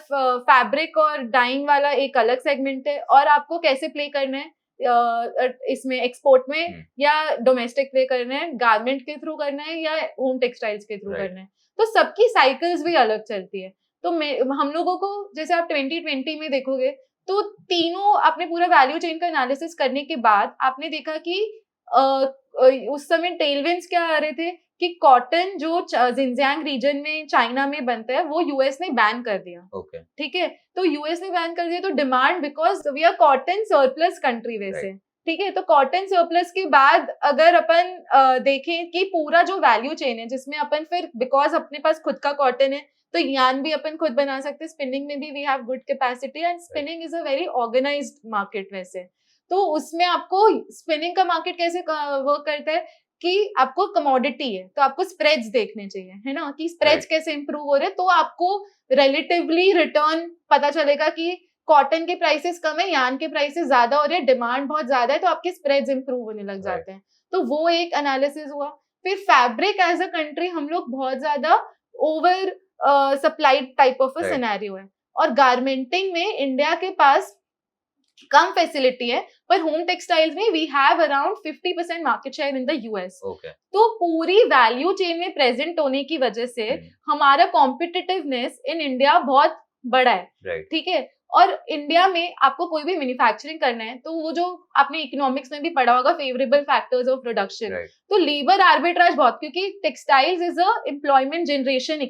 फैब्रिक और डाइंग वाला एक अलग सेगमेंट है। और आपको कैसे प्ले करना है इसमें, एक्सपोर्ट में या डोमेस्टिक प्ले करना है, गारमेंट के थ्रू करना है या होम टेक्सटाइल्स के थ्रू करना है। तो सबकी साइकिल्स भी अलग चलती है। तो हम लोगों को, जैसे आप 2020 में देखोगे तो तीनों आपने पूरा वैल्यू चेन का एनालिसिस करने के बाद आपने देखा कि उस समय टेलविंड्स क्या आ रहे थे कि कॉटन जो जिनजियांग रीजन में चाइना में बनता है वो यूएस ने बैन कर दिया। ओके ठीक है, तो यूएस ने बैन कर दिया तो demand, because we are cotton surplus country वैसे, ठीक है, तो कॉटन सरप्लस के बाद अगर अपन देखें कि पूरा जो वैल्यू चेन है जिसमें अपन फिर बिकॉज अपने पास खुद का कॉटन है तो यान भी अपन खुद बना सकते हैं, स्पिनिंग में भी we have good capacity and spinning is a very organised market वैसे। तो उसमें आपको स्पिनिंग का मार्केट कैसे वर्क करता है कि आपको कमोडिटी है तो आपको स्प्रेड्स देखने चाहिए, है ना, कि स्प्रेड्स कैसे इंप्रूव हो रहे हैं, तो आपको रिलेटिवली रिटर्न पता चलेगा कि कॉटन के प्राइसेस कम है, यान के प्राइसेस ज्यादा हो रहे हैं, डिमांड बहुत ज्यादा है, तो आपके स्प्रेड्स इंप्रूव होने लग जाते हैं। तो वो एक एनालिसिस हुआ। फिर फैब्रिक एज अ कंट्री हम लोग बहुत ज्यादा over supplied type of a scenario है, और गारमेंटिंग में इंडिया के पास कम फैसिलिटी है, पर होम टेक्सटाइल्स में we have around 50% market share in the US. तो पूरी वैल्यू चेन में प्रेजेंट होने की वजह से हमारा कॉम्पिटिटिवनेस इन इंडिया बहुत बड़ा है, ठीक है। और इंडिया में आपको कोई भी मैन्युफैक्चरिंग करना है तो वो जो आपने इकोनॉमिक्स में भी पढ़ा होगा फेवरेबल फैक्टर्स ऑफ प्रोडक्शन, तो लेबर आर्बिट्राज बहुत, क्योंकि textiles is a employment generation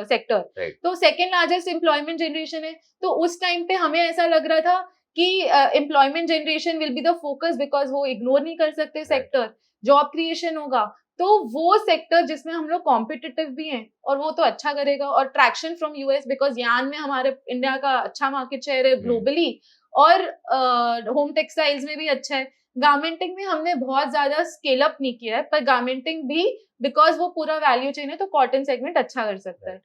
sector, तो सेकेंड लार्जेस्ट एम्प्लॉयमेंट जनरेशन है। तो उस टाइम पे हमें ऐसा लग रहा था कि employment generation will be the focus, because वो इग्नोर नहीं कर सकते सेक्टर, जॉब क्रिएशन होगा, तो वो सेक्टर जिसमें हम लोग कॉम्पिटिटिव भी हैं और वो तो अच्छा करेगा। और ट्रैक्शन फ्रॉम यूएस, बिकॉज यान में हमारे इंडिया का अच्छा मार्केट शेयर है ग्लोबली, और होम टेक्सटाइल्स में भी अच्छा है। गारमेंटिंग में हमने बहुत ज्यादा स्केल अप नहीं किया है, पर गारमेंटिंग भी बिकॉज वो पूरा वैल्यू चेन है तो कॉटन सेगमेंट अच्छा कर सकता है।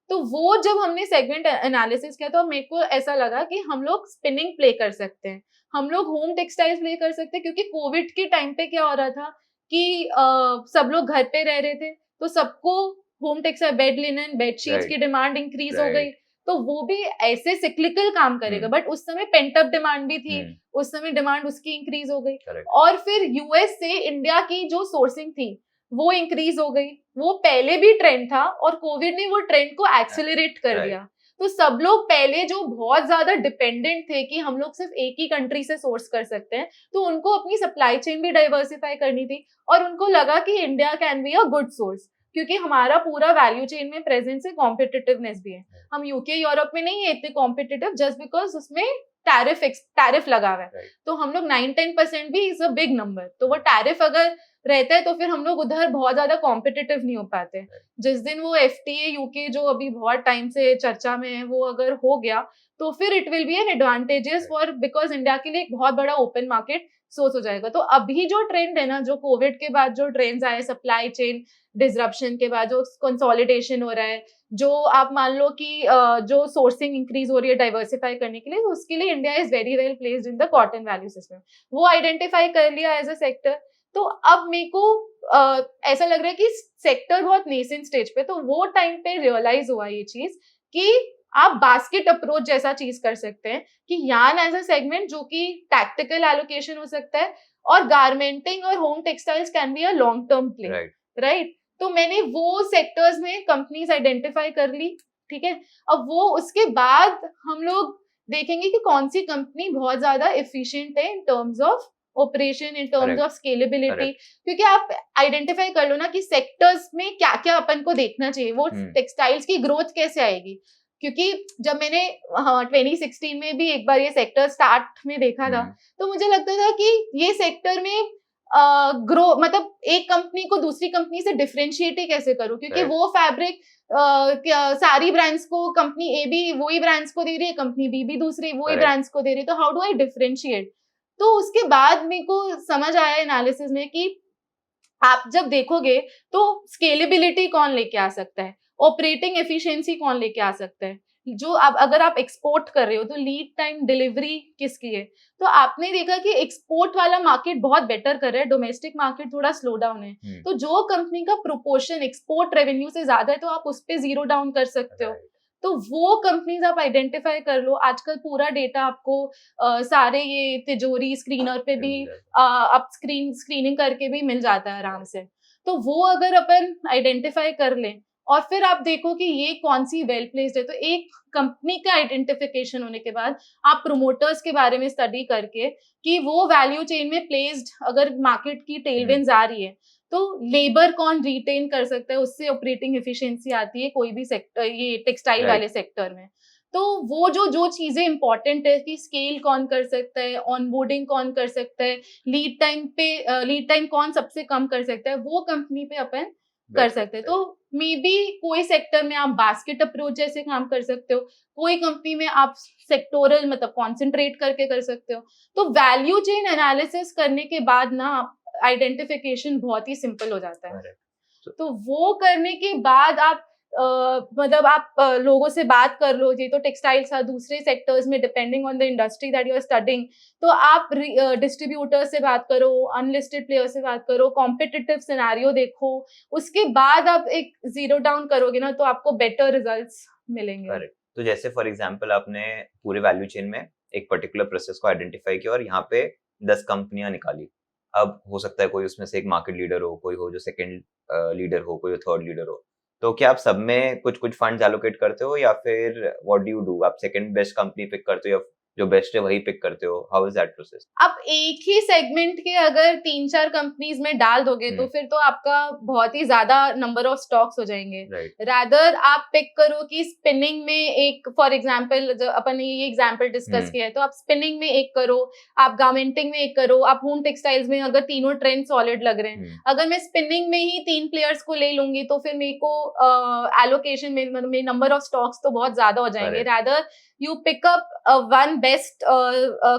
तो वो जब हमने सेगमेंट एनालिसिस किया तो मेरे को ऐसा लगा कि हम लोग स्पिनिंग प्ले कर सकते हैं, हम लोग होम टेक्सटाइल्स प्ले कर सकते हैं, क्योंकि कोविड के टाइम पे क्या हो रहा था कि सब लोग घर पे रह रहे थे तो सबको home textile, bed linen, bedsheets की डिमांड इंक्रीज हो गई, तो वो भी ऐसे सिक्लिकल काम करेगा। बट उस समय पेंट अप डिमांड भी थी, उस समय डिमांड उसकी इंक्रीज हो गई, और फिर यूएस से इंडिया की जो सोर्सिंग थी वो इंक्रीज हो गई। वो पहले भी ट्रेंड था और कोविड ने वो ट्रेंड को एक्सेलरेट कर दिया। तो सब लोग पहले जो बहुत ज्यादा डिपेंडेंट थे कि हम लोग सिर्फ एक ही कंट्री से सोर्स कर सकते हैं, तो उनको अपनी सप्लाई चेन भी डाइवर्सिफाई करनी थी, और उनको लगा कि India can be a good source, क्योंकि हमारा पूरा वैल्यू चेन में प्रेजेंस है, कॉम्पिटिटिवनेस भी है। हम यूके यूरोप में नहीं है इतने कॉम्पिटिटिव, जस्ट बिकॉज उसमें टैरिफ लगा हुआ है, तो हम लोग 9-10% भी इज अ बिग नंबर, तो वो टैरिफ अगर रहता है तो फिर हम लोग उधर बहुत ज्यादा कॉम्पिटिटिव नहीं हो पाते। जिस दिन वो एफटीए यूके जो अभी बहुत टाइम से चर्चा में है वो अगर हो गया तो फिर it will be an advantages for, because India के लिए एक बहुत बड़ा ओपन मार्केट सोर्स हो जाएगा। तो अभी जो ट्रेंड है ना, जो कोविड के बाद जो ट्रेंड्स आए, सप्लाई चेन डिसरप्शन के बाद जो कंसोलिडेशन हो रहा है, जो आप मान लो कि जो सोर्सिंग इंक्रीज हो रही है डाइवर्सिफाई करने के लिए, तो उसके लिए India is very well placed in the cotton value system. वो आइडेंटिफाई कर लिया एज अ सेक्टर। तो अब मेरे को ऐसा लग रहा है कि सेक्टर बहुत नेसेंट स्टेज पे, तो वो टाइम पे रियलाइज हुआ ये चीज कि आप बास्केट अप्रोच जैसा चीज कर सकते हैं, कि यान एज अ सेगमेंट जो कि टैक्टिकल एलोकेशन हो सकता है, और गारमेंटिंग और home textiles can be a long term play, right. तो मैंने वो सेक्टर्स में कंपनीज आइडेंटिफाई कर ली, ठीक है। अब वो उसके बाद हम लोग देखेंगे कि कौन सी कंपनी बहुत ज्यादा एफिशिएंट है in terms of operation, in terms of scalability, क्योंकि आप आइडेंटिफाई कर लो ना कि सेक्टर्स में क्या क्या अपन को देखना चाहिए, वो टेक्सटाइल्स की ग्रोथ कैसे आएगी। क्योंकि जब मैंने 2016 में भी एक बार ये सेक्टर स्टार्ट में देखा था, तो मुझे लगता था कि ये सेक्टर में ग्रो मतलब एक कंपनी को दूसरी कंपनी से डिफरेंशिएट ही कैसे करूं, क्योंकि वो फैब्रिक सारी ब्रांड्स को कंपनी ए भी वही ब्रांड्स को दे रही है, कंपनी बी भी दूसरी वही ब्रांड्स को दे रही है, तो हाउ डू आई डिफरेंशिएट। तो उसके बाद मेरे को समझ आया एनालिसिस में कि आप जब देखोगे तो स्केलेबिलिटी कौन लेके आ सकता है, ऑपरेटिंग एफिशिएंसी कौन लेके आ सकता है, जो आप अगर आप एक्सपोर्ट कर रहे हो तो लीड टाइम डिलीवरी किसकी है। तो आपने देखा कि एक्सपोर्ट वाला मार्केट बहुत बेटर कर रहा है, डोमेस्टिक मार्केट थोड़ा स्लो डाउन है। तो जो कंपनी का प्रोपोर्शन एक्सपोर्ट रेवेन्यू से ज्यादा है तो आप उस पर जीरो डाउन कर सकते हो। तो वो कंपनीज आप आइडेंटिफाई कर लो। आजकल पूरा डेटा आपको सारे ये तिजोरी स्क्रीनर पे भी आप स्क्रीनिंग करके भी मिल जाता है आराम से। तो वो अगर अपन आइडेंटिफाई कर लें और फिर आप देखो कि ये कौन सी वेल प्लेस्ड है। तो एक कंपनी का आइडेंटिफिकेशन होने के बाद आप प्रोमोटर्स के बारे में स्टडी करके कि वो वैल्यू चेन में प्लेस्ड, अगर मार्केट की टेलविंड्स आ रही है तो लेबर कौन रिटेन कर सकता है, उससे ऑपरेटिंग एफिशिएंसी आती है कोई भी सेक्टर, ये टेक्सटाइल वाले सेक्टर में। तो वो जो जो चीजें इंपॉर्टेंट है कि स्केल कौन कर सकता है, ऑनबोर्डिंग कौन कर सकता है, लीड टाइम कौन सबसे कम कर सकता है, वो कंपनी पे अपन कर सकते हैं। तो मे बी कोई सेक्टर में आप बास्केट अप्रोच जैसे काम कर सकते हो, कोई कंपनी में आप सेक्टोरल मतलब कॉन्सेंट्रेट करके कर सकते हो। तो वैल्यू चेन एनालिसिस करने के बाद ना आइडेंटिफिकेशन बहुत ही सिंपल हो जाता है। तो वो करने के बाद आप मतलब आप लोगों से बात कर लो, ये तो टेक्सटाइल्स था, दूसरे सेक्टर्स में depending on the industry that you are studying, तो आप डिस्ट्रीब्यूटर से बात करो, अनलिस्टेड प्लेयर से बात करो, कॉम्पिटिटिव सिनेरियो देखो, उसके बाद आप एक जीरो डाउन करोगे ना तो आपको बेटर रिजल्ट्स मिलेंगे। करेक्ट। तो जैसे फॉर एग्जांपल आपने पूरे वैल्यू चेन में एक पर्टिकुलर प्रोसेस को आइडेंटिफाई किया और यहाँ पे 10 कंपनियां निकाली। अब हो सकता है कोई उसमें से एक मार्केट लीडर हो, कोई हो जो सेकंड लीडर हो, कोई थर्ड लीडर हो। तो क्या आप सब में कुछ कुछ फंड्स एलोकेट करते हो या फिर व्हाट डू यू डू? आप सेकंड बेस्ट कंपनी पिक करते हो या जो बेस्ट है वही पिक करते हो? How is that process? अब एक ही सेगमेंट के अगर 3-4 कंपनीज में डाल दोगे तो फिर तो आपका बहुत ही ज्यादा नंबर ऑफ स्टॉक्स हो जाएंगे। रादर आप पिक करो कि स्पिनिंग में एक, फॉर एग्जांपल जो अपन ने ये एग्जांपल डिस्कस किया है, तो आप स्पिनिंग में एक करो, आप गारमेंटिंग में एक करो, आप होम टेक्सटाइल्स में, अगर तीनों ट्रेंड सॉलिड लग रहे हैं, अगर मैं स्पिनिंग में ही 3 प्लेयर्स को ले लूंगी तो फिर मेरे को एलोकेशन में नंबर ऑफ स्टॉक्स तो बहुत ज्यादा हो जाएंगे। Rather you pick up one best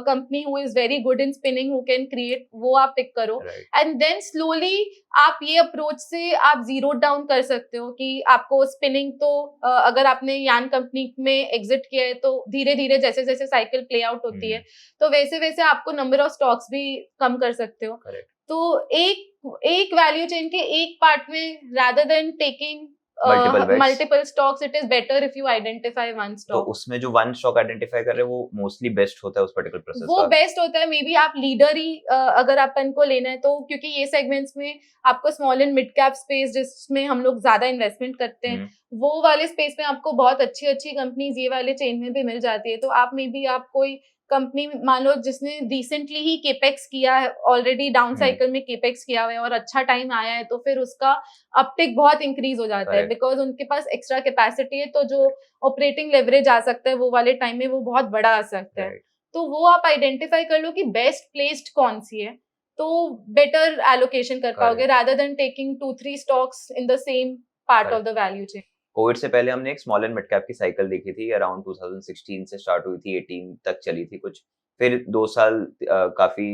company who is very good in spinning, who can create, वो आप pick करो, and then slowly आप ये approach से आप zero down कर सकते हो कि आपको spinning तो अगर आपने यान कंपनी में exit किया है तो धीरे धीरे जैसे जैसे साइकिल प्ले आउट होती है तो वैसे वैसे आपको नंबर ऑफ स्टॉक्स भी कम कर सकते हो। तो एक वैल्यू चेन के एक पार्ट में rather than taking multiple stocks, it is better if you identify one stock. तो उसमें जो वन स्टॉक आइडेंटिफाई कर रहे हैं वो मोस्टली बेस्ट होता है उस पर्टिकुलर प्रोसेस का? वो बेस्ट होता है। मे बी आप लीडर ही अगर अपन को लेना है तो, क्योंकि ये सेगमेंट्स में आपको small and mid cap space जिसमें हम लोग ज्यादा इन्वेस्टमेंट करते हैं, वो वाले स्पेस में आपको बहुत अच्छी अच्छी कंपनीज ये वाले चेन में भी मिल जाती है। तो आप मे बी आप कोई कंपनी मान लो जिसने रिसेंटली ही केपेक्स किया है, ऑलरेडी डाउन साइकिल में केपेक्स किया हुआ है और अच्छा टाइम आया है, तो फिर उसका अपटेक बहुत इंक्रीज हो जाता है बिकॉज उनके पास एक्स्ट्रा कैपेसिटी है, तो जो ऑपरेटिंग लेवरेज आ सकता है वो वाले टाइम में वो बहुत बड़ा आ सकता है। तो वो आप आइडेंटिफाई कर लो कि बेस्ट प्लेस्ड कौन सी है, तो बेटर एलोकेशन कर पाओगे rather than taking 2-3 stocks in the same part of the value chain. Covid से पहले हमने एक स्मॉल एंड मिड कैप की साइकिल देखी थी, अराउंड 2016 से स्टार्ट हुई थी, 18 तक चली थी कुछ, फिर 2 साल काफी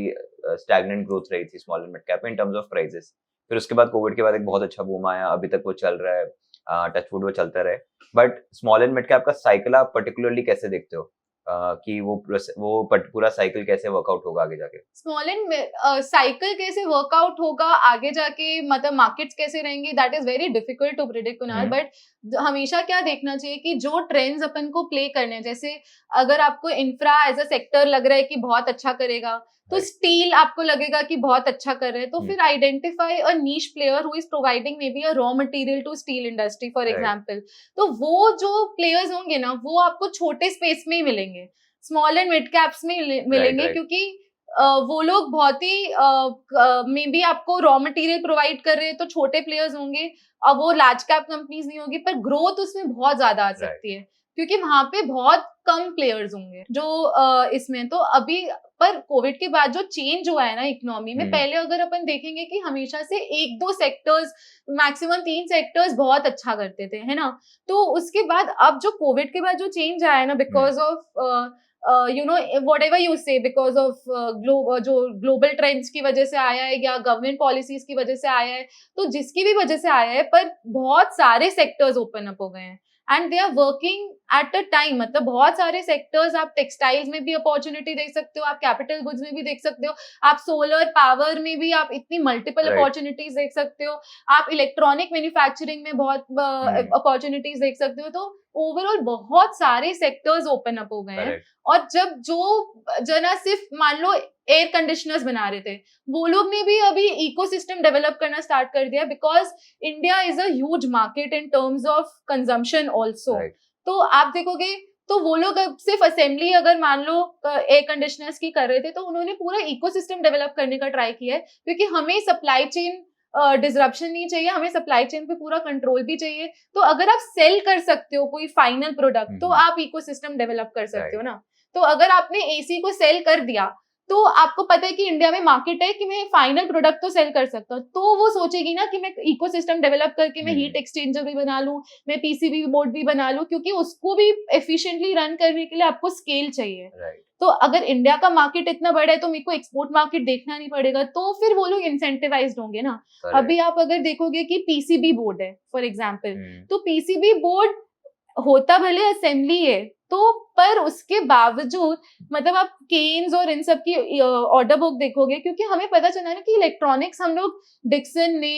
स्टैग्नेंट ग्रोथ रही थी small and mid cap in terms of prices. फिर उसके बाद कोविड के बाद एक बहुत अच्छा बूम आया, अभी तक वो चल रहा है, टचवुड वो चलता रहे। But small and mid cap का साइकिल आप पर्टिकुलरली कैसे देखते हो कि वो पूरा साइकिल कैसे वर्कआउट होगा आगे जाके? स्मॉल एंड साइकिल कैसे वर्कआउट होगा आगे जाके, मतलब मार्केट्स कैसे रहेंगे, that is very difficult to predict Kunal. But हमेशा क्या देखना चाहिए कि जो ट्रेंड्स अपन को प्ले करने हैं, जैसे अगर आपको इंफ्रा एज अ सेक्टर लग रहा है कि बहुत अच्छा करेगा, तो स्टील आपको लगेगा कि बहुत अच्छा कर रहे हैं, तो फिर identify a niche player who is providing maybe a raw material to steel industry for example. तो वो जो प्लेयर्स होंगे ना वो आपको छोटे स्पेस में ही मिलेंगे, स्मॉल एंड मिड कैप्स में मिलेंगे, क्योंकि वो लोग बहुत ही मे बी आपको रॉ मटेरियल प्रोवाइड कर रहे हैं तो छोटे प्लेयर्स होंगे, अब वो लार्ज कैप कंपनीज नहीं होगी, पर ग्रोथ उसमें बहुत ज्यादा आ सकती है क्योंकि वहां पे बहुत कम प्लेयर्स होंगे जो इसमें। तो अभी पर कोविड के बाद जो चेंज हुआ है ना इकोनॉमी में, पहले अगर अपन देखेंगे कि हमेशा से 1-2 सेक्टर्स, मैक्सिमम 3 सेक्टर्स बहुत अच्छा करते थे, है ना। तो उसके बाद अब जो कोविड के बाद जो चेंज आया है ना, because of you know whatever you से, बिकॉज ऑफ जो ग्लोबल ट्रेंड्स की वजह से आया है या गवर्नमेंट पॉलिसीज की वजह से आया है, तो जिसकी भी वजह से आया है, पर बहुत सारे सेक्टर्स ओपन अप हो गए हैं and they are working at a time. मतलब बहुत सारे सेक्टर्स, आप टेक्सटाइल्स में भी अपॉर्चुनिटी देख सकते हो, आप कैपिटल गुड्स में भी देख सकते हो, आप सोलर पावर में भी आप इतनी मल्टीपल अपॉर्चुनिटीज देख सकते हो, आप इलेक्ट्रॉनिक मैन्युफैक्चरिंग में बहुत अपॉर्चुनिटीज देख सकते हो। तो ओवरऑल बहुत सारे सेक्टर्स ओपन अप हो गए हैं। करेक्ट, और जब जो जना सिर्फ मान लो एयर कंडीशनर्स बना रहे थे, वो लोग ने भी अभी इकोसिस्टम डेवलप करना स्टार्ट कर दिया, because India is a huge market in terms of consumption also. Right, तो आप देखोगे तो वो लोग अब सिर्फ असेंबली अगर मान लो एयर कंडीशनर्स की कर रहे थे, तो उन्होंने पूरा इकोसिस्टम डेवलप करने का ट्राई किया है, क्योंकि हमें सप्लाई चेन डिसरप्शन नहीं चाहिए, हमें सप्लाई चेन पे पूरा कंट्रोल भी चाहिए। तो अगर आप सेल कर सकते हो कोई फाइनल प्रोडक्ट, तो आप इकोसिस्टम डेवलप कर सकते हो ना। तो अगर आपने एसी को सेल कर दिया, तो आपको पता है कि इंडिया में मार्केट है कि मैं फाइनल प्रोडक्ट तो सेल कर सकता हूँ, तो वो सोचेगी ना कि मैं इकोसिस्टम डेवलप करके मैं हीट एक्सचेंजर भी बना लूं, मैं पीसीबी बोर्ड भी बना लूं, क्योंकि उसको भी एफिशिएंटली रन करने के लिए आपको स्केल चाहिए। राइट, तो अगर इंडिया का मार्केट इतना बड़ा है, तो मेरे को एक्सपोर्ट मार्केट देखना नहीं पड़ेगा, तो फिर वो लोग इंसेंटिवाइज्ड होंगे ना। अभी आप अगर देखोगे कि पीसीबी बोर्ड है फॉर एग्जाम्पल, तो पीसीबी बोर्ड होता भले असेंबली है, तो पर उसके बावजूद मतलब आप केन्स और इन सब की ऑर्डर बुक देखोगे, क्योंकि हमें पता चला ना कि इलेक्ट्रॉनिक्स हम लोग डिक्सन ने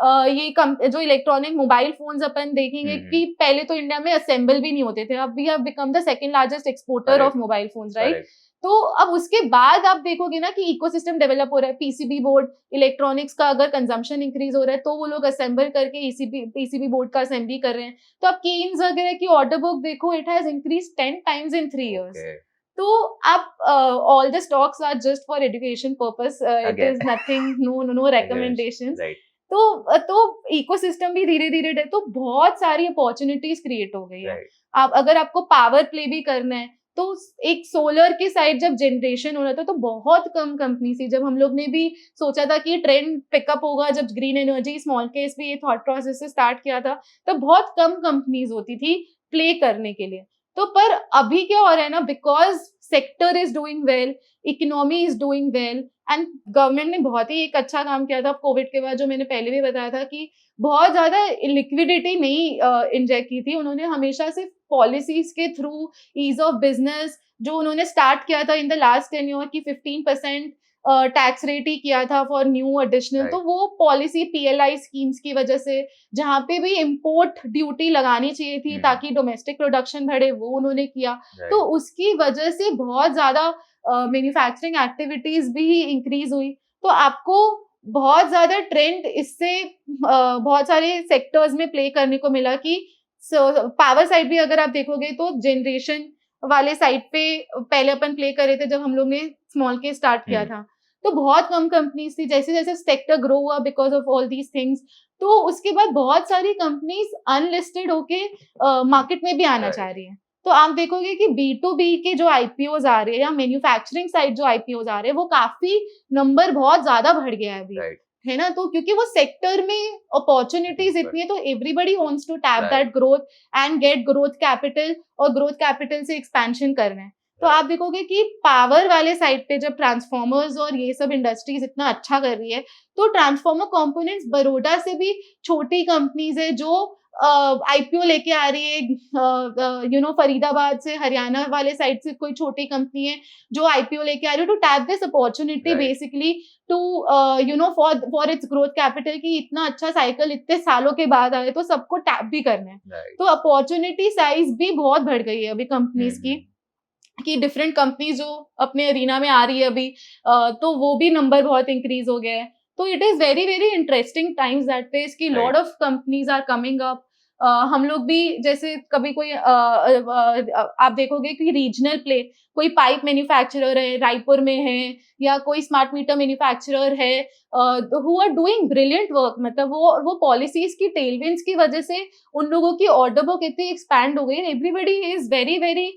ये जो इलेक्ट्रॉनिक मोबाइल फोन्स अपन देखेंगे कि पहले तो इंडिया में असेंबल भी नहीं होते थे, अब we have become the second largest exporter of mobile phones, right. तो अब उसके बाद आप देखोगे ना कि इकोसिस्टम डेवलप हो रहा है, पीसीबी बोर्ड इलेक्ट्रॉनिक्स का अगर कंजम्पशन इंक्रीज हो रहा है, तो वो लोग असेंबल करके पीसीबी बोर्ड का असेंबली कर रहे हैं। तो आप केन्स वगैरह की ऑर्डर बुक देखो, it has increase 10 times in 3 years. तो आप all the stocks are just for education purpose, it is nothing, no recommendations. तो इकोसिस्टम भी धीरे धीरे, तो बहुत सारी अपॉर्चुनिटीज क्रिएट हो गई है। आप अगर आपको पावर प्ले भी करना है, तो एक सोलर के साइड जब जनरेशन हो रहा था, तो बहुत कम कंपनी थी। जब हम लोग ने भी सोचा था कि ट्रेंड पिकअप होगा, जब ग्रीन एनर्जी स्मॉल केस भी ये थॉट प्रोसेस से स्टार्ट किया था, तो बहुत कम कंपनीज होती थी प्ले करने के लिए। तो पर अभी क्या हो रहा है ना, because sector is doing well, economy is doing well, and government ने बहुत ही एक अच्छा काम किया था कोविड के बाद, जो मैंने पहले भी बताया था कि बहुत ज्यादा लिक्विडिटी नहीं इंजेक्ट की थी उन्होंने, हमेशा से पॉलिसीज के थ्रू ईज ऑफ बिजनेस जो उन्होंने स्टार्ट किया था इन द लास्ट 10 ईयर की 15% टैक्स रेट ही किया था फॉर न्यू एडिशनल। तो वो पॉलिसी पीएलआई स्कीम्स की वजह से, जहां पे भी इंपोर्ट ड्यूटी लगानी चाहिए थी ताकि डोमेस्टिक प्रोडक्शन बढ़े, वो उन्होंने किया। तो उसकी वजह से बहुत ज्यादा मैन्युफैक्चरिंग एक्टिविटीज भी इंक्रीज हुई। तो आपको बहुत ज्यादा ट्रेंड इससे बहुत सारे सेक्टर्स में प्ले करने को मिला कि पावर साइड भी अगर आप देखोगे तो जनरेशन वाले साइड पे पहले अपन प्ले कर रहे थे जब हम लोग ने स्मॉल के स्टार्ट किया था, तो बहुत कम कंपनीज थी। जैसे जैसे सेक्टर ग्रो हुआ because of all these things, तो उसके बाद बहुत सारी कंपनीज अनलिस्टेड होके मार्केट में भी आना चाह रही है। तो आप देखोगे कि B2B के जो आईपीओज आ रहे हैं या मैन्युफैक्चरिंग साइड जो आईपीओज आ रहे हैं, वो काफी नंबर बहुत ज्यादा बढ़ गया है अभी, है ना। तो क्योंकि वो सेक्टर में अपॉर्चुनिटीज इतनी है, तो everybody wants to tap that growth and get growth capital, और ग्रोथ कैपिटल से एक्सपेंशन करना है। तो आप देखोगे कि पावर वाले साइड पे जब ट्रांसफॉर्मर्स और ये सब इंडस्ट्रीज इतना अच्छा कर रही है, तो ट्रांसफॉर्मर कंपोनेंट्स बड़ौदा से भी छोटी कंपनीज है जो आईपीओ लेके आ रही है, फरीदाबाद से, हरियाणा वाले साइड से कोई छोटी कंपनी है जो आईपीओ लेके आ रही है to tap this opportunity basically to for its growth capital, की इतना अच्छा साइकिल इतने सालों के बाद आए तो सबको टैप भी करना है। तो अपॉर्चुनिटी साइज भी बहुत बढ़ गई है अभी कंपनीज की, कि डिफरेंट कंपनीज जो अपने अरीना में आ रही है अभी, तो वो भी नंबर बहुत इंक्रीज हो गया है। तो it is very very interesting times that पेज की lot of companies are coming up. हम लोग भी जैसे कभी कोई आप देखोगे कि रीजनल प्ले, कोई पाइप मैन्युफैक्चरर है रायपुर में है, या कोई स्मार्ट मीटर मैन्युफैक्चरर है who are doing brilliant work. मतलब वो पॉलिसीज की टेलविंड्स की वजह से उन लोगों की ऑर्डर बुक इतनी एक्सपैंड हो गई, everybody is very very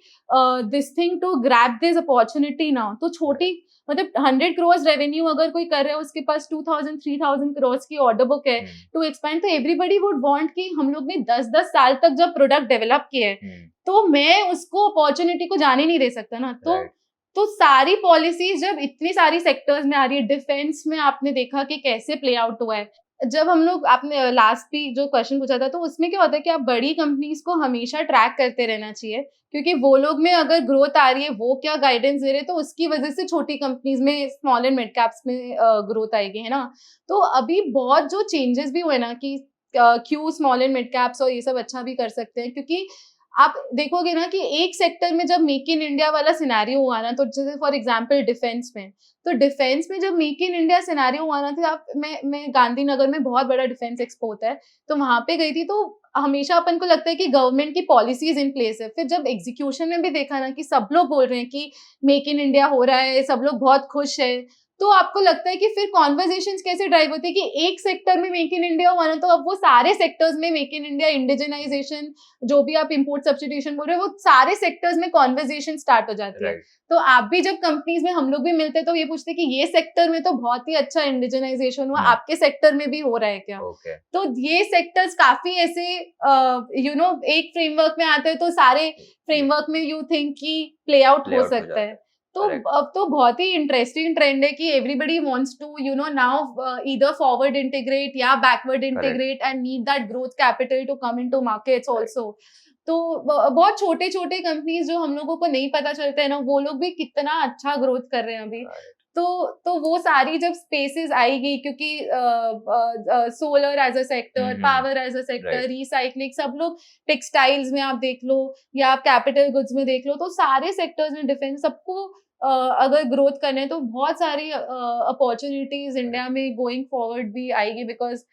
this thing to grab this opportunity now. तो छोटी मतलब 100 crores रेवेन्यू अगर कोई कर रहा है, उसके पास 2000-3000 crores की ऑर्डर बुक है टू एक्सपैंड, तो एवरीबडी वुड वांट कि हम लोग ने 10-10 साल तक जब प्रोडक्ट डेवलप किया है, तो मैं उसको अपॉर्चुनिटी को जाने नहीं दे सकता ना। तो सारी पॉलिसीज जब इतनी सारी सेक्टर्स में आ रही है, डिफेंस में आपने देखा कि कैसे प्ले आउट हुआ है। जब हम लोग, आपने लास्ट भी जो क्वेश्चन पूछा था, तो उसमें क्या होता है कि आप बड़ी कंपनीज को हमेशा ट्रैक करते रहना चाहिए, क्योंकि वो लोग में अगर ग्रोथ आ रही है, वो क्या गाइडेंस दे रहे हैं, तो उसकी वजह से छोटी कंपनीज में, स्मॉल एंड मिड कैप्स में ग्रोथ आएगी, है ना। तो अभी बहुत जो चेंजेस भी हुए ना कि क्यों स्मॉल एंड मिड कैप्स और ये सब अच्छा भी कर सकते हैं, क्योंकि आप देखोगे ना कि एक सेक्टर में जब मेक इन इंडिया वाला सिनेरियो हुआ ना, तो जैसे फॉर एग्जांपल डिफेंस में, तो डिफेंस में जब मेक इन इंडिया सिनेरियो हुआ ना, तो आप मैं गांधीनगर में बहुत बड़ा डिफेंस एक्सपो होता है, तो वहां पे गई थी। तो हमेशा अपन को लगता है कि गवर्नमेंट की पॉलिसीज इन प्लेस है, फिर जब एग्जीक्यूशन में भी देखा ना कि सब लोग बोल रहे हैं कि मेक इन इंडिया हो रहा है, सब लोग बहुत खुश है, तो आपको लगता है कि फिर कॉन्वर्जेशंस कैसे ड्राइव होती है कि एक सेक्टर में मेक इन इंडिया हुआ ना, तो अब वो सारे सेक्टर्स में मेक इन इंडिया, इंडिजिनाइजेशन, जो भी आप इंपोर्ट सब्स्टिट्यूशन बोल रहे हो, वो सारे सेक्टर्स में कॉन्वर्जेशन स्टार्ट हो जाती है। राइट। तो आप भी जब कंपनीज में, हम लोग भी मिलते हैं, तो ये पूछते हैं कि ये सेक्टर में तो बहुत ही अच्छा इंडिजिनाइजेशन हुआ, आपके सेक्टर में भी हो रहा है क्या? ओके। तो ये सेक्टर्स काफी ऐसे एक फ्रेमवर्क में आते हैं, तो सारे फ्रेमवर्क में यू थिंक कि प्ले आउट हो सकता है। तो Correct. अब तो बहुत ही इंटरेस्टिंग ट्रेंड है कि everybody wants to now either forward integrate या backward integrate and need that growth capital to come into markets also. तो बहुत छोटे छोटे कंपनीज जो हम लोगों को नहीं पता चलते हैं ना, वो लोग भी कितना अच्छा ग्रोथ कर रहे हैं अभी। तो वो सारी जब स्पेसेस आएगी, क्योंकि solar as a sector, power as a sector, recycling, सब लोग, टेक्सटाइल्स में आप देख लो या आप कैपिटल गुड्स में देख लो, तो सारे सेक्टर्स में, डिफेंस, सबको अगर ग्रोथ करने, तो बहुत सारी अपॉर्चुनिटीज इंडिया में गोइंग फॉरवर्ड भी आएगी, because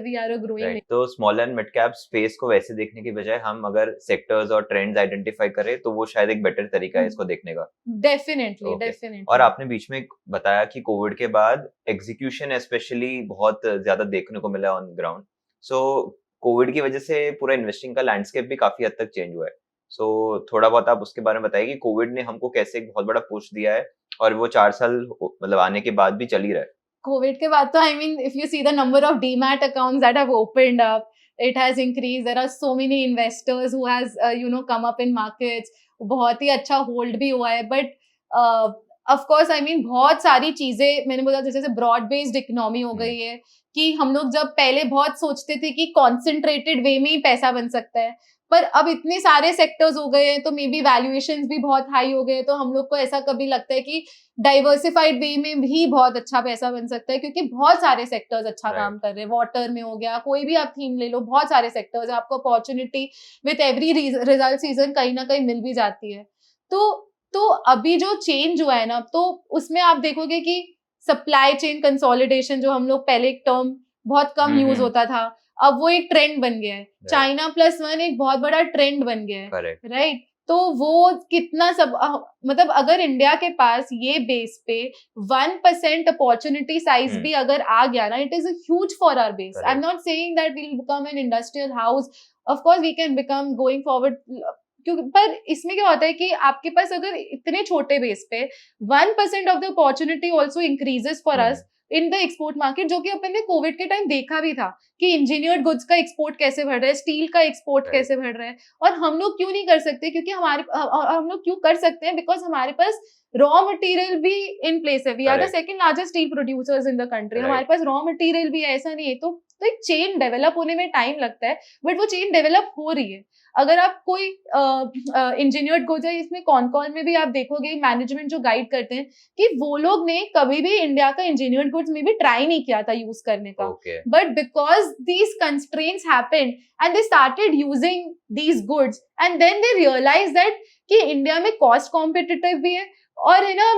we are a growing. तो small and mid cap space को वैसे देखने की बजाय हम अगर सेक्टर्स और ट्रेंड्स आइडेंटिफाई करें, तो वो शायद एक बेटर तरीका है इसको देखने का। Definitely Okay. डेफिनेटली। और आपने बीच में बताया कि कोविड के बाद एग्जीक्यूशन स्पेशली बहुत ज्यादा देखने को मिला ऑन ग्राउंड। सो कोविड की वजह से पूरा इन्वेस्टिंग का लैंडस्केप भी काफी हद तक चेंज हुआ है। सो थोड़ा बहुत आप उसके बारे में बताइए कि कोविड ने हमको कैसे एक बहुत बड़ा पुश दिया है, और वो 4 साल मतलब आने के बाद भी चल ही रहा है। कोविड के बाद तो, I mean, if you see the number of demat accounts that have opened up, it has increase, there are so many investors who has come up in markets, बहुत ही अच्छा होल्ड भी हुआ है। But of course, I mean, बहुत सारी चीजें, मैंने बोला जैसे ब्रॉड बेस्ड इकोनॉमी हो गई है, कि हम लोग जब पहले बहुत सोचते थे कि कॉन्सेंट्रेटेड वे में ही पैसा बन सकता है, पर अब इतने सारे सेक्टर्स हो गए हैं, तो मे बी वैल्यूएशंस भी बहुत हाई हो गए, तो हम लोग को ऐसा कभी लगता है कि डाइवर्सिफाइड वे में भी बहुत अच्छा पैसा बन सकता है, क्योंकि बहुत सारे सेक्टर्स अच्छा काम कर रहे हैं। वाटर में हो गया, कोई भी आप थीम ले लो, बहुत सारे सेक्टर्स, आपको opportunity with every result season कहीं ना कहीं मिल भी जाती है। तो अभी जो चेंज हुआ है ना, तो उसमें आप देखोगे कि सप्लाई चेन कंसोलिडेशन, जो हम लोग पहले एक टर्म बहुत कम यूज होता था, अब वो एक ट्रेंड बन गया है। चाइना प्लस वन एक बहुत बड़ा ट्रेंड बन गया है, राइट? तो वो कितना सब, मतलब अगर इंडिया के पास ये बेस पे 1% अपॉर्चुनिटी साइज भी अगर आ गया ना, it is a huge for our base. I am not saying that we will become an industrial house, of course we can become going forward, क्योंकि पर इसमें क्या होता है कि आपके पास अगर इतने छोटे बेस पे 1% of the opportunity also increases for us in the export market, जो कि अपन ने कोविड के टाइम देखा भी था कि इंजीनियर्ड गुड्स का एक्सपोर्ट कैसे बढ़ रहा है, स्टील का एक्सपोर्ट कैसे बढ़ रहा है। और हम लोग क्यों नहीं कर सकते? क्योंकि हम लोग क्यों कर सकते हैं? बिकॉज हमारे पास रॉ मटेरियल भी इन प्लेस है। We are the second largest steel producers in the country. हमारे पास रॉ मटेरियल भी है, ऐसा नहीं है। तो एक चेन डेवलप होने में टाइम लगता है, बट वो चेन डेवलप हो रही है। अगर आप कोई इंजीनियर्ड गुड्स है, इसमें कॉन में भी आप देखोगे मैनेजमेंट जो गाइड करते हैं कि वो लोग ने कभी भी इंडिया का इंजीनियर्ड गुड्स में भी ट्राई नहीं किया था यूज करने का, but because these constraints happened and they started using these goods and then they realise that कि इंडिया में कॉस्ट कॉम्पिटिटिव भी है, और है ना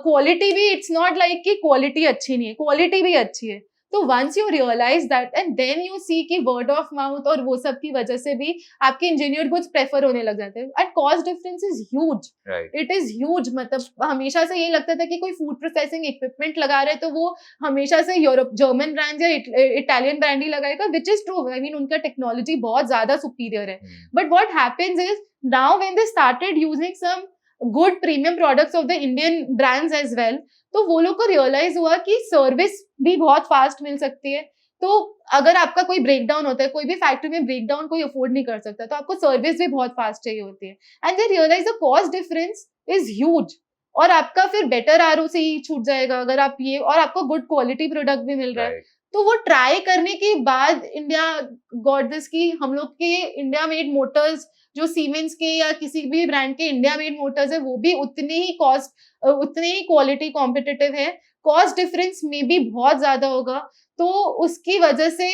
क्वालिटी भी, इट्स नॉट लाइक कि क्वालिटी अच्छी नहीं है, क्वालिटी भी अच्छी है। तो once you realise that and then you see कि वर्ड ऑफ माउथ और वो सब की वजह से भी आपके इंजीनियर गुड्स प्रेफर होने लग जाते हैं। And cost difference is huge, it is huge. मतलब हमेशा से ये लगता था कि कोई फूड प्रोसेसिंग इक्विपमेंट लगा रहे तो वो हमेशा से यूरोप जर्मन ब्रांड या इटालियन ब्रांड ही लगाएगा, which is true. I mean उनका टेक्नोलॉजी बहुत ज्यादा सुपीरियर है, but what happens is now when they started using some good premium products of the Indian brands as well, तो वो लोग को रियलाइज हुआ कि सर्विस भी बहुत फास्ट मिल सकती है। तो अगर आपका कोई ब्रेकडाउन होता है, कोई भी फैक्ट्री में ब्रेकडाउन कोई अफोर्ड नहीं कर सकता, तो आपको सर्विस भी बहुत फास्ट चाहिए होती है। And they realise the cost difference is huge, और आपका फिर बेटर आरओसी छूट जाएगा अगर आप ये, और आपको गुड क्वालिटी प्रोडक्ट भी मिल रहा है। तो वो ट्राई करने के बाद इंडिया गॉट दिस की हम लोग के इंडिया मेड मोटर्स, जो सीमेंस के या किसी भी ब्रांड के इंडिया मेड मोटर्स है, वो भी उतने ही कॉस्ट, उतने ही क्वालिटी कॉम्पिटिटिव है। कॉस्ट डिफरेंस में भी बहुत ज्यादा होगा, तो उसकी वजह से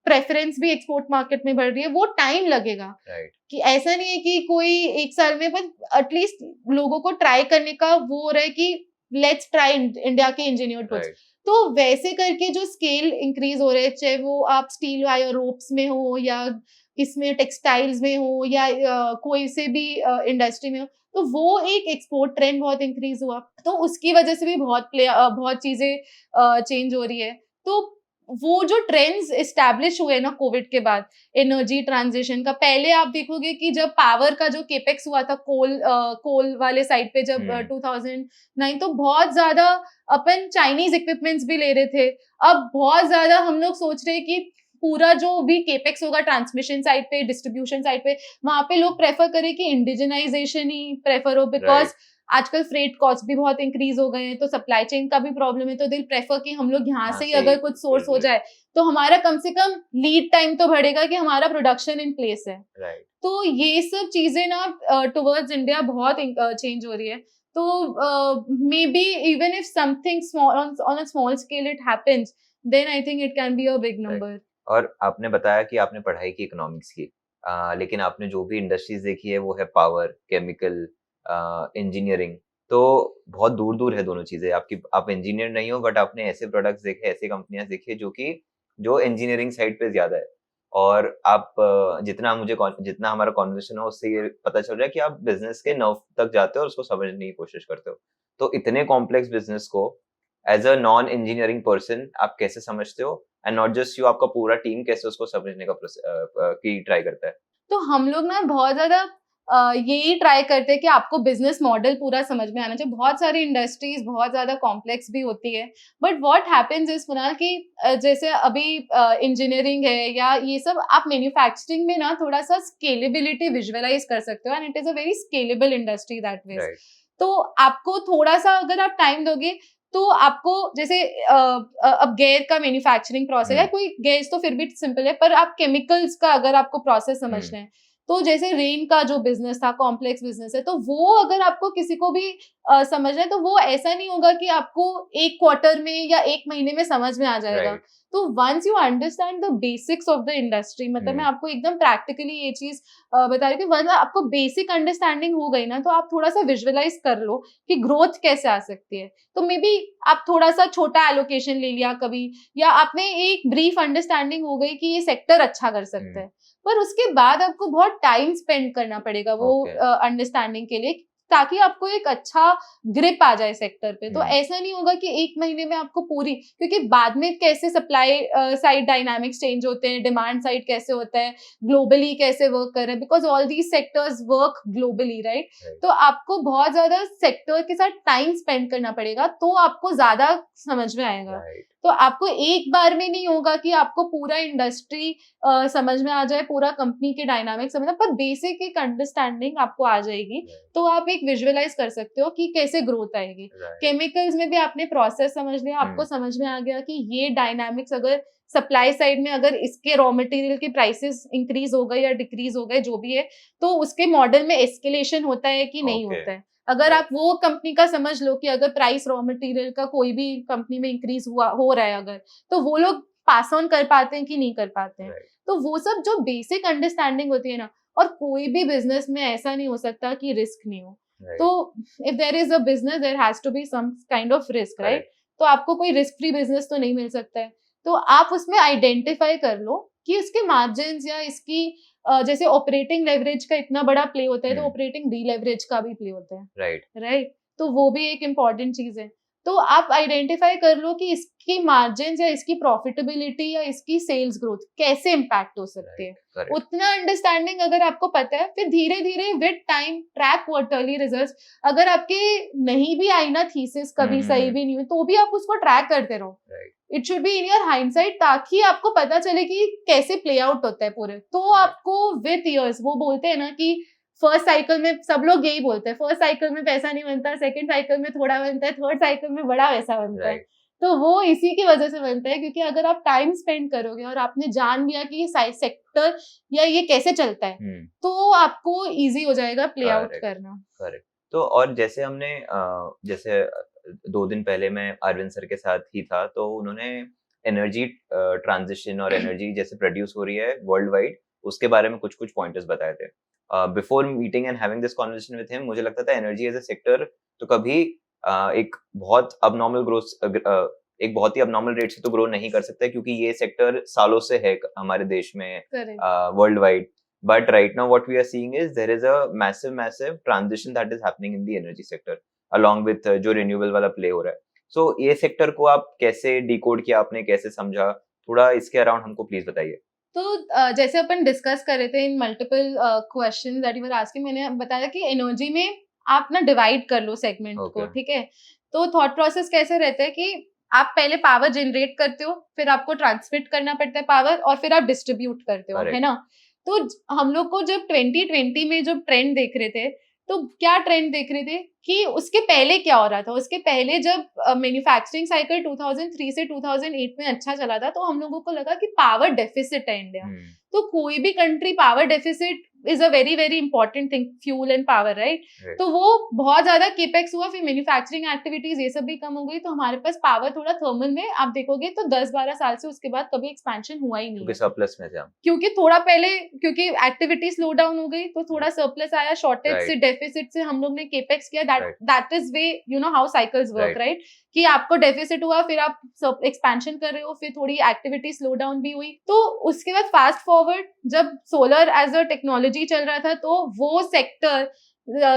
प्रेफरेंस भी एक्सपोर्ट मार्केट में बढ़ रही है, वो टाइम लगेगा। राइट कि ऐसा नहीं है कि कोई एक साल में, बस एटलीस्ट लोगों को ट्राई करने का वो हो रहा है कि लेट्स ट्राई इंडिया के इंजीनियर्ड गुड्स। राइट तो वैसे करके जो स्केल इंक्रीज हो रहे हैं, चाहे वो आप स्टील वायर रोप्स में हो या इसमें टेक्सटाइल्स में हो या कोई से भी इंडस्ट्री में हो, तो वो एक एक्सपोर्ट ट्रेंड बहुत इंक्रीज हुआ, तो उसकी वजह से भी बहुत चीजें चेंज हो रही है। तो वो जो ट्रेंड्स एस्टैब्लिश हुए ना कोविड के बाद, एनर्जी ट्रांजिशन का, पहले आप देखोगे कि जब पावर का जो केपेक्स हुआ था कोल वाले साइड पे, जब 2009, तो बहुत ज्यादा अपन चाइनीज इक्विपमेंट्स भी ले रहे थे। अब बहुत ज्यादा हम लोग सोच रहे हैं कि पूरा जो भी केपेक्स होगा ट्रांसमिशन साइड पे, डिस्ट्रीब्यूशन साइड पे, वहां पे लोग प्रेफर करें कि इंडिजिनाइजेशन ही प्रेफर हो, बिकॉज राइट आजकल फ्रेट कॉस्ट भी बहुत इंक्रीज हो गए हैं, तो सप्लाई चेन का भी प्रॉब्लम है, तो दिल प्रेफर कि हम लोग यहाँ हाँ से ही सही अगर कुछ सोर्स हो बिल्कुल जाए तो हमारा कम से कम लीड टाइम तो बढ़ेगा कि हमारा प्रोडक्शन इन प्लेस है। राइट तो ये सब चीजें ना टुवर्ड्स इंडिया बहुत चेंज हो रही है। तो maybe even if something small on a small scale it happens, then I think it can be a big right number. और आपने बताया कि आपने पढ़ाई की इकोनॉमिक्स की लेकिन आपने जो भी इंडस्ट्रीज देखी है वो है पावर केमिकल इंजीनियरिंग तो बहुत दूर दूर है दोनों चीजें आपकी आप इंजीनियर नहीं हो बट आपने ऐसे प्रोडक्ट्स देखे ऐसे कंपनियां देखी है जो इंजीनियरिंग साइड पे ज्यादा है और आप जितना हमारा कॉन्वर्सेशन हो उससे ये पता चल रहा है कि आप बिजनेस के नर्व तक जाते हो और उसको समझने की कोशिश करते हो तो इतने कॉम्प्लेक्स बिजनेस को as a non engineering person आप कैसे समझते हो एंड नॉट जस्ट यू आपका पूरा टीम कैसे उसको समझने का की ट्राई करता है तो हम लोग ना बहुत ज्यादा यही ट्राई करते हैं कि आपको बिजनेस मॉडल पूरा समझ में आना चाहिए। बहुत सारी इंडस्ट्रीज बहुत ज्यादा कॉम्प्लेक्स भी होती है, but what happens is Kunal कि जैसे अभी इंजीनियरिंग है या ये सब, आप मैन्युफैक्चरिंग में ना थोड़ा सा स्केलेबिलिटी विजुअलाइज कर सकते हो, and it is a very scalable industry that way. Right तो आपको थोड़ा सा अगर आप टाइम दोगे तो आपको जैसे अब गैस का मैन्युफैक्चरिंग प्रोसेस है, हम्म कोई गैस तो फिर भी सिंपल है, पर आप केमिकल्स का अगर आपको प्रोसेस हम्म समझना है, तो जैसे रेन का जो बिजनेस था, कॉम्प्लेक्स बिजनेस है, तो वो अगर आपको किसी को भी समझना है, तो वो ऐसा नहीं होगा कि आपको एक क्वार्टर में या एक महीने में समझ में आ जाएगा। राइट तो once you understand the basics of the industry, मतलब मैं हम्म आपको एकदम प्रैक्टिकली ये चीज बता रही हूँ कि वंस आपको बेसिक अंडरस्टैंडिंग हो गई ना, तो आप थोड़ा सा विजुअलाइज कर लो कि ग्रोथ कैसे आ सकती है। तो मे बी आप थोड़ा सा छोटा एलोकेशन ले लिया कभी, या आपने एक ब्रीफ अंडरस्टैंडिंग हो गई कि ये सेक्टर अच्छा कर सकता है, पर उसके बाद आपको बहुत टाइम स्पेंड करना पड़ेगा वो ओके अंडरस्टैंडिंग के लिए, ताकि आपको एक अच्छा ग्रिप आ जाए सेक्टर पे। तो हम्म ऐसा नहीं होगा कि एक महीने में आपको पूरी, क्योंकि बाद में कैसे सप्लाई साइड डायनामिक्स चेंज होते हैं, डिमांड साइड कैसे होता है, ग्लोबली कैसे वर्क कर रहे हैं, because all these sectors work globally, right. Right तो आपको बहुत ज्यादा सेक्टर के साथ टाइम स्पेंड करना पड़ेगा, तो आपको ज्यादा समझ में आएगा। राइट तो आपको एक बार में नहीं होगा कि आपको पूरा इंडस्ट्री समझ में आ जाए, पूरा कंपनी के डायनामिक समझना, पर बेसिक एक अंडरस्टैंडिंग आपको आ जाएगी, तो आप एक विजुअलाइज कर सकते हो कि कैसे ग्रोथ आएगी। राइट केमिकल्स में भी आपने प्रोसेस समझ लिया, आपको समझ में आ गया कि ये डायनामिक्स, अगर सप्लाई साइड में अगर इसके रॉ मटेरियल के प्राइसेस इंक्रीज हो गए या डिक्रीज हो गए जो भी है, तो उसके मॉडल में एस्केलेशन होता है कि नहीं ओके होता है। अगर राइट आप वो कंपनी का समझ लो कि अगर प्राइस रॉ मटेरियल का कोई भी कंपनी में इंक्रीज हुआ हो रहा है अगर, तो वो लोग पास ऑन कर पाते हैं कि नहीं कर पाते हैं। राइट तो वो सब जो बेसिक अंडरस्टैंडिंग होती है ना, और कोई भी बिजनेस में ऐसा नहीं हो सकता कि रिस्क नहीं हो। तो right if there is a business there has to be some kind of risk, right. Correct तो आपको कोई रिस्क फ्री बिजनेस तो नहीं मिल सकता है। तो आप उसमें आइडेंटिफाई कर लो कि इसके मार्जिन या इसकी जैसे ऑपरेटिंग लेवरेज का इतना बड़ा प्ले होता है, तो ऑपरेटिंग डी लेवरेज का भी प्ले होता है, राइट राइट। तो वो भी एक इम्पॉर्टेंट चीज है। तो आप आइडेंटिफाई कर लो कि इसकी मार्जिन या इसकी प्रॉफिटेबिलिटी या इसकी सेल्स ग्रोथ कैसे इम्पैक्ट हो सकती है। राइट करेक्ट उतना अंडरस्टैंडिंग अगर आपको पता है, फिर धीरे धीरे with time track quarterly results. अगर आपके नहीं भी आई ना थीसिस, कभी सही भी नहीं हुई, तो भी आप उसको ट्रैक करते रहो। Right it should be in your hindsight, ताकि आपको पता चले कि कैसे प्ले आउट होता है पूरे। तो आपको विद ईयर्स, वो बोलते हैं ना कि फर्स्ट साइकिल में सब लोग यही बोलते हैं, फर्स्ट साइकिल में पैसा नहीं बनता, सेकंड साइकिल में थोड़ा बनता है, थर्ड साइकिल में बड़ा पैसा बनता है। राइट तो वो इसी की वजह से बनता है, क्योंकि अगर आप टाइम स्पेंड करोगे और आपने जान लिया कि ये सेक्टर या ये कैसे चलता है, तो आपको इजी हो जाएगा प्ले आउट करेक्ट करना। करेक्ट तो और जैसे जैसे 2 दिन पहले मैं अरविंद सर के साथ ही था तो उन्होंने एनर्जी ट्रांजिशन और एनर्जी जैसे प्रोड्यूस हो रही है वर्ल्ड वाइड, उसके बारे में कुछ पॉइंटर्स बताए थे। Before meeting and having this conversation with him, मुझे लगता था एनर्जी एज अ सेक्टर तो कभी एक बहुत अबनॉर्मल ग्रोथ, एक बहुत ही अबनॉर्मल रेट से तो ग्रो नहीं कर सकता, क्योंकि ये सेक्टर सालों से है हमारे देश में, world wide. But right now what we are seeing is there is a massive transition that is happening in the energy sector along with जो renewable वाला play हो रहा है। So ये sector को आप कैसे decode किया आपने, कैसे समझा, थोड़ा इसके अराउंड हमको प्लीज बताइए। तो जैसे अपन डिस्कस कर रहे थे इन multiple questions that you were asking, मैंने बताया कि एनर्जी में आप ना डिवाइड कर लो सेगमेंट को, ठीक है। तो थॉट प्रोसेस कैसे रहता है कि आप पहले पावर जनरेट करते हो, फिर आपको ट्रांसमिट करना पड़ता है पावर, और फिर आप डिस्ट्रीब्यूट करते हो, है ना। तो हम लोग को जब 2020 में जब ट्रेंड देख रहे थे, तो क्या ट्रेंड देख रहे थे कि उसके पहले क्या हो रहा था। उसके पहले जब मैन्युफैक्चरिंग साइकिल 2003 से 2008 में अच्छा चला था, तो हम लोगों को लगा कि पावर डेफिसिट है इंडिया। तो कोई भी country power deficit is a very very important thing, fuel and power, right. तो वो बहुत ज्यादा केपेक्स हुआ, फिर मैन्युफैक्चरिंग एक्टिविटीज ये सब भी कम हो गई, तो हमारे पास पावर थोड़ा थर्मल में आप देखोगे तो 10-12 साल से उसके बाद कभी एक्सपेंशन हुआ ही नहीं, क्योंकि सरप्लस में थे हम, क्योंकि थोड़ा पहले क्योंकि एक्टिविटी स्लो डाउन हो गई, तो थोड़ा सरप्लस आया, शॉर्टेज से डेफिसिट से हम लोग ने केपेक्स किया। That is way you know how cycles work, right, कि आपको डेफिसिट हुआ, फिर आप एक्सपेंशन कर रहे हो, फिर थोड़ी एक्टिविटी स्लो डाउन भी हुई। तो उसके बाद फास्ट फॉरवर्ड जब सोलर एज अ टेक्नोलॉजी चल रहा था, तो वो सेक्टर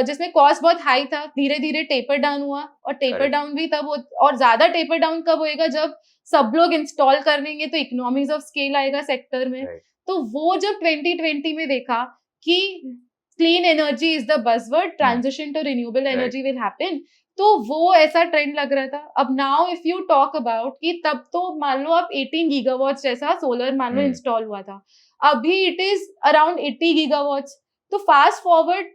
जिसमें कॉस्ट बहुत हाई था, धीरे धीरे टेपर डाउन हुआ, और टेपर डाउन भी तब और ज्यादा टेपर डाउन कब होएगा जब सब लोग इंस्टॉल कर लेंगे, तो इकोनॉमीज ऑफ स्केल आएगा सेक्टर में। तो वो जब 2020 में देखा कि clean energy is the buzzword, transition to renewable energy will happen, तो वो ऐसा ट्रेंड लग रहा था। अब now if you talk about कि तब तो मान लो आप 18 गीगावाट जैसा सोलर मान लो इंस्टॉल हुआ था, अभी इट इज अराउंड 80 गीगावाट। तो फास्ट फॉरवर्ड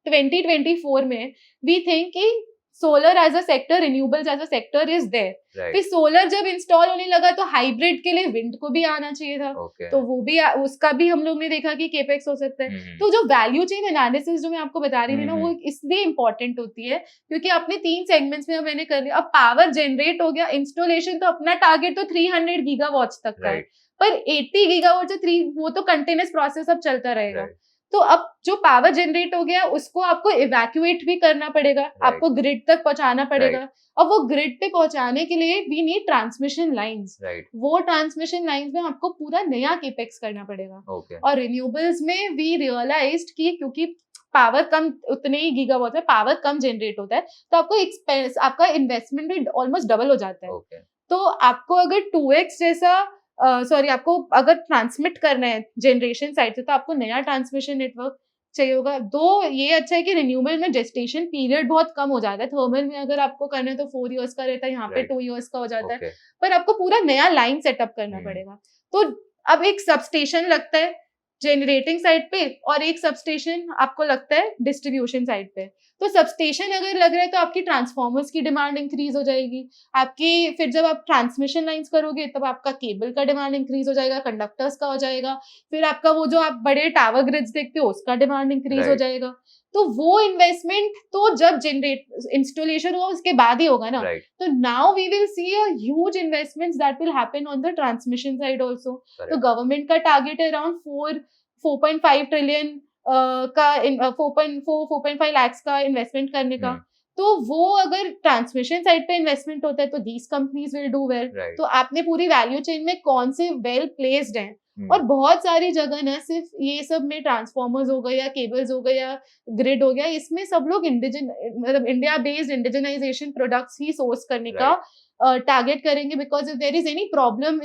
2024 में वी थिंक कि solar as a sector, renewables as a sector is there. फिर सोलर जब इंस्टॉल होने लगा, तो हाइब्रिड के लिए विंड को भी आना चाहिए था, तो वो भी उसका भी हम लोग ने देखा कि केपेक्स हो सकता है। तो जो वैल्यू चेन एनालिसिस जो मैं आपको बता रही थी ना, वो इसलिए इंपॉर्टेंट होती है क्योंकि आपने 3 सेगमेंट्स में मैंने कर लिया। अब पावर जनरेट हो गया, इंस्टॉलेशन तो अपना टारगेट तो 300 गीगावाट तक का है, पर 80 गीगावाट से वो तो कंटिन्यूअस प्रोसेस अब चलता रहेगा। तो अब जो पावर जनरेट हो गया, उसको आपको इवैक्यूएट भी करना पड़ेगा, आपको ग्रिड तक पहुंचाना पड़ेगा। अब वो ग्रिड पे पहुंचाने के लिए वी नीड ट्रांसमिशन लाइंस। वो ट्रांसमिशन लाइंस में आपको पूरा नया केपेक्स करना पड़ेगा। और रिन्यूएबल्स में वी रियलाइज्ड कि क्योंकि पावर कम, उतने ही गीगावाट है, पावर कम जनरेट होता है, तो आपको एक्सपेंस, आपका इन्वेस्टमेंट भी ऑलमोस्ट डबल हो जाता है। तो आपको अगर 2x जैसा आपको अगर ट्रांसमिट करना है जनरेशन साइड से, तो आपको नया ट्रांसमिशन नेटवर्क चाहिए होगा। दो ये अच्छा है कि रिन्यूएबल में जेस्टेशन पीरियड बहुत कम हो जाता है। थर्मल में अगर आपको करना है तो 4 इयर्स का रहता है, यहाँ पे 2 इयर्स का हो जाता है, पर आपको पूरा नया लाइन सेटअप करना पड़ेगा। तो अब एक सबस्टेशन लगता है जनरेटिंग साइड पे, और एक सबस्टेशन आपको लगता है डिस्ट्रीब्यूशन साइड पे। तो सबस्टेशन अगर लग रहा है तो आपकी ट्रांसफॉर्मर्स की डिमांड इंक्रीज हो जाएगी आपकी। फिर जब आप ट्रांसमिशन लाइंस करोगे, तब आपका केबल का डिमांड इंक्रीज हो जाएगा, कंडक्टर्स का हो जाएगा, फिर आपका वो जो आप बड़े टावर ग्रिड्स देखते हो उसका डिमांड इंक्रीज हो जाएगा। तो वो इन्वेस्टमेंट तो जब जनरेट इंस्टॉलेशन हुआ उसके बाद ही होगा ना। तो now we will see a huge investments that will happen on the transmission side also. तो गवर्नमेंट का टारगेट है अराउंड 4.5 ट्रिलियन का 4.5 लाख का इन्वेस्टमेंट करने का। तो वो अगर ट्रांसमिशन साइड पे इन्वेस्टमेंट होता है तो these companies will do well. तो आपने पूरी वैल्यू चेन में कौन से वेल प्लेस्ड हैं, और बहुत सारी जगह ना सिर्फ ये सब में ट्रांसफॉर्मर्स हो गए या केबल्स हो गए या ग्रिड हो गया, इसमें सब लोग मतलब इंडिया बेस्ड इंडिजिनाइजेशन प्रोडक्ट्स ही सोर्स करने का टारगेट करेंगे। Because if there is any problem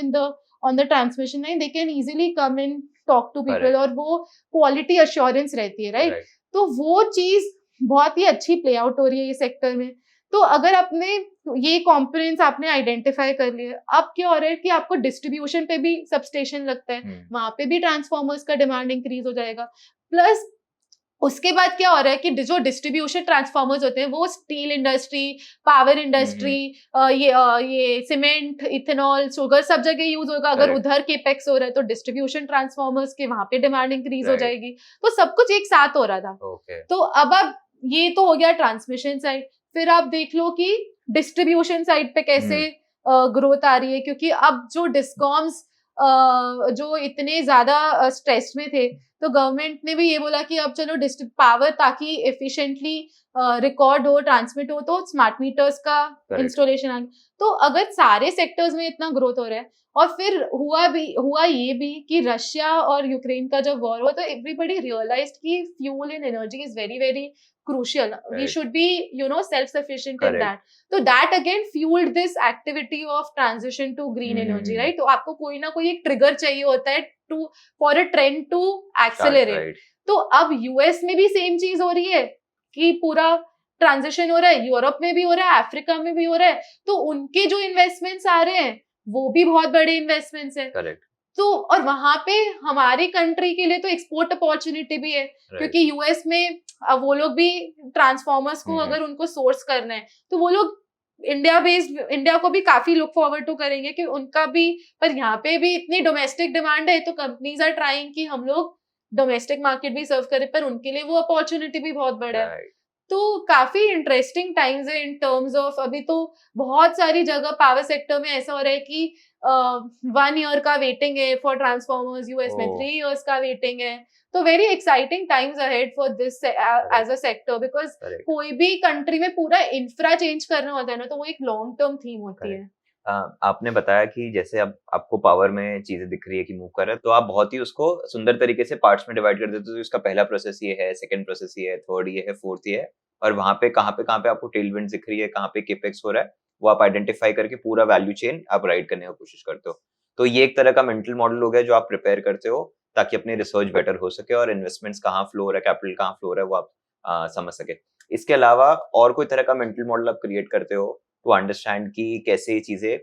on the transmission line, they can easily come in talk to people, और वो क्वालिटी अश्योरेंस रहती है, राइट। तो वो चीज बहुत ही अच्छी प्ले आउट हो रही है ये सेक्टर में। तो अगर आपने ये कॉम्पोनेंट्स आपने आइडेंटिफाई कर लिए, अब क्या हो रहा है कि आपको डिस्ट्रीब्यूशन पे भी सबस्टेशन लगता है, वहां पे भी ट्रांसफॉर्मर्स का डिमांड इंक्रीज हो जाएगा। प्लस उसके बाद क्या हो रहा है कि जो डिस्ट्रीब्यूशन ट्रांसफॉर्मर्स होते हैं वो स्टील इंडस्ट्री, पावर इंडस्ट्री, ये सीमेंट, इथेनॉल, शुगर सब जगह यूज होगा। अगर उधर केपेक्स हो रहा है तो डिस्ट्रीब्यूशन ट्रांसफॉर्मर्स के वहां पे डिमांड इंक्रीज हो जाएगी। तो सब कुछ एक साथ हो रहा था। तो अब ये तो हो गया ट्रांसमिशन साइड। फिर आप देख लो कि डिस्ट्रीब्यूशन साइड पे कैसे ग्रोथ आ रही है, क्योंकि अब जो डिस्कॉम्स जो इतने ज्यादा स्ट्रेस में थे, तो गवर्नमेंट ने भी ये बोला कि अब चलो डिस्ट्रिक्ट पावर ताकि एफिशिएंटली रिकॉर्ड हो, ट्रांसमिट हो, तो स्मार्ट मीटर्स का इंस्टॉलेशन आ गया। तो अगर सारे सेक्टर्स में इतना ग्रोथ हो रहा है, और फिर हुआ ये भी कि रशिया और यूक्रेन का जब वॉर हुआ, तो एवरीबडी रियलाइज्ड कि fuel and energy is very very crucial. We should be, self-sufficient in that. So that again fueled this activity of transition to green energy, right? तो आपको कोई ना कोई एक ट्रिगर चाहिए होता है for a trend to accelerate. तो अब यूएस में भी सेम चीज हो रही है कि पूरा ट्रांजिशन हो रहा है, यूरोप में भी हो रहा है, अफ्रीका में भी हो रहा है, तो उनके जो इन्वेस्टमेंट्स आ रहे हैं वो भी बहुत बड़े इन्वेस्टमेंट्स हैं। करेक्ट। तो और वहां पे हमारी कंट्री के लिए तो एक्सपोर्ट अपॉर्चुनिटी भी है, क्योंकि यूएस में वो लोग भी ट्रांसफॉर्मर्स को अगर उनको सोर्स करना है, तो वो लोग इंडिया को भी काफी लुक फॉरवर्ड टू करेंगे कि उनका भी, पर यहाँ पे भी इतनी डोमेस्टिक डिमांड है, तो कंपनीज आर ट्राइंग कि हम लोग डोमेस्टिक मार्केट भी सर्व करें, पर उनके लिए वो अपॉर्चुनिटी भी बहुत बड़ा है। तो काफी इंटरेस्टिंग टाइम्स है इन टर्म्स ऑफ, अभी तो बहुत सारी जगह पावर सेक्टर में ऐसा हो रहा है कि 1 ईयर का वेटिंग है फॉर ट्रांसफॉर्मर्स, यूएस में 3 इयर्स का वेटिंग है। तो very exciting times ahead for this as a sector, because कोई भी कंट्री में पूरा इंफ्रा चेंज करना होता है ना, तो वो एक लॉन्ग टर्म थीम होती है। आपने बताया कि जैसे अब आपको पावर में चीजें दिख रही है कि मूव कर रहा है, तो आप बहुत ही उसको सुंदर तरीके से पार्ट्स में डिवाइड कर देते हो। तो इसका पहला प्रोसेस ये है, सेकंड प्रोसेस ये है, थर्ड ये है, फोर्थ ये है, और वहां पे कहाँ पे आपको टेलविंड दिख रही है, कहाँ पे केपेक्स हो रहा है, वो आप आइडेंटिफाई करके पूरा वैल्यू चेन आप राइड करने की कोशिश करते हो। तो ये एक तरह का मेंटल मॉडल हो गया जो आप प्रिपेयर करते हो ताकि अपनी रिसर्च बेटर हो सके और इन्वेस्टमेंट्स कहाँ फ्लो हो रहा है, कैपिटल कहाँ फ्लो हो रहा है, वो आप समझ सके। इसके अलावा और कोई तरह का मेंटल मॉडल आप क्रिएट करते हो टू अंडरस्टैंड कि कैसे ये चीजें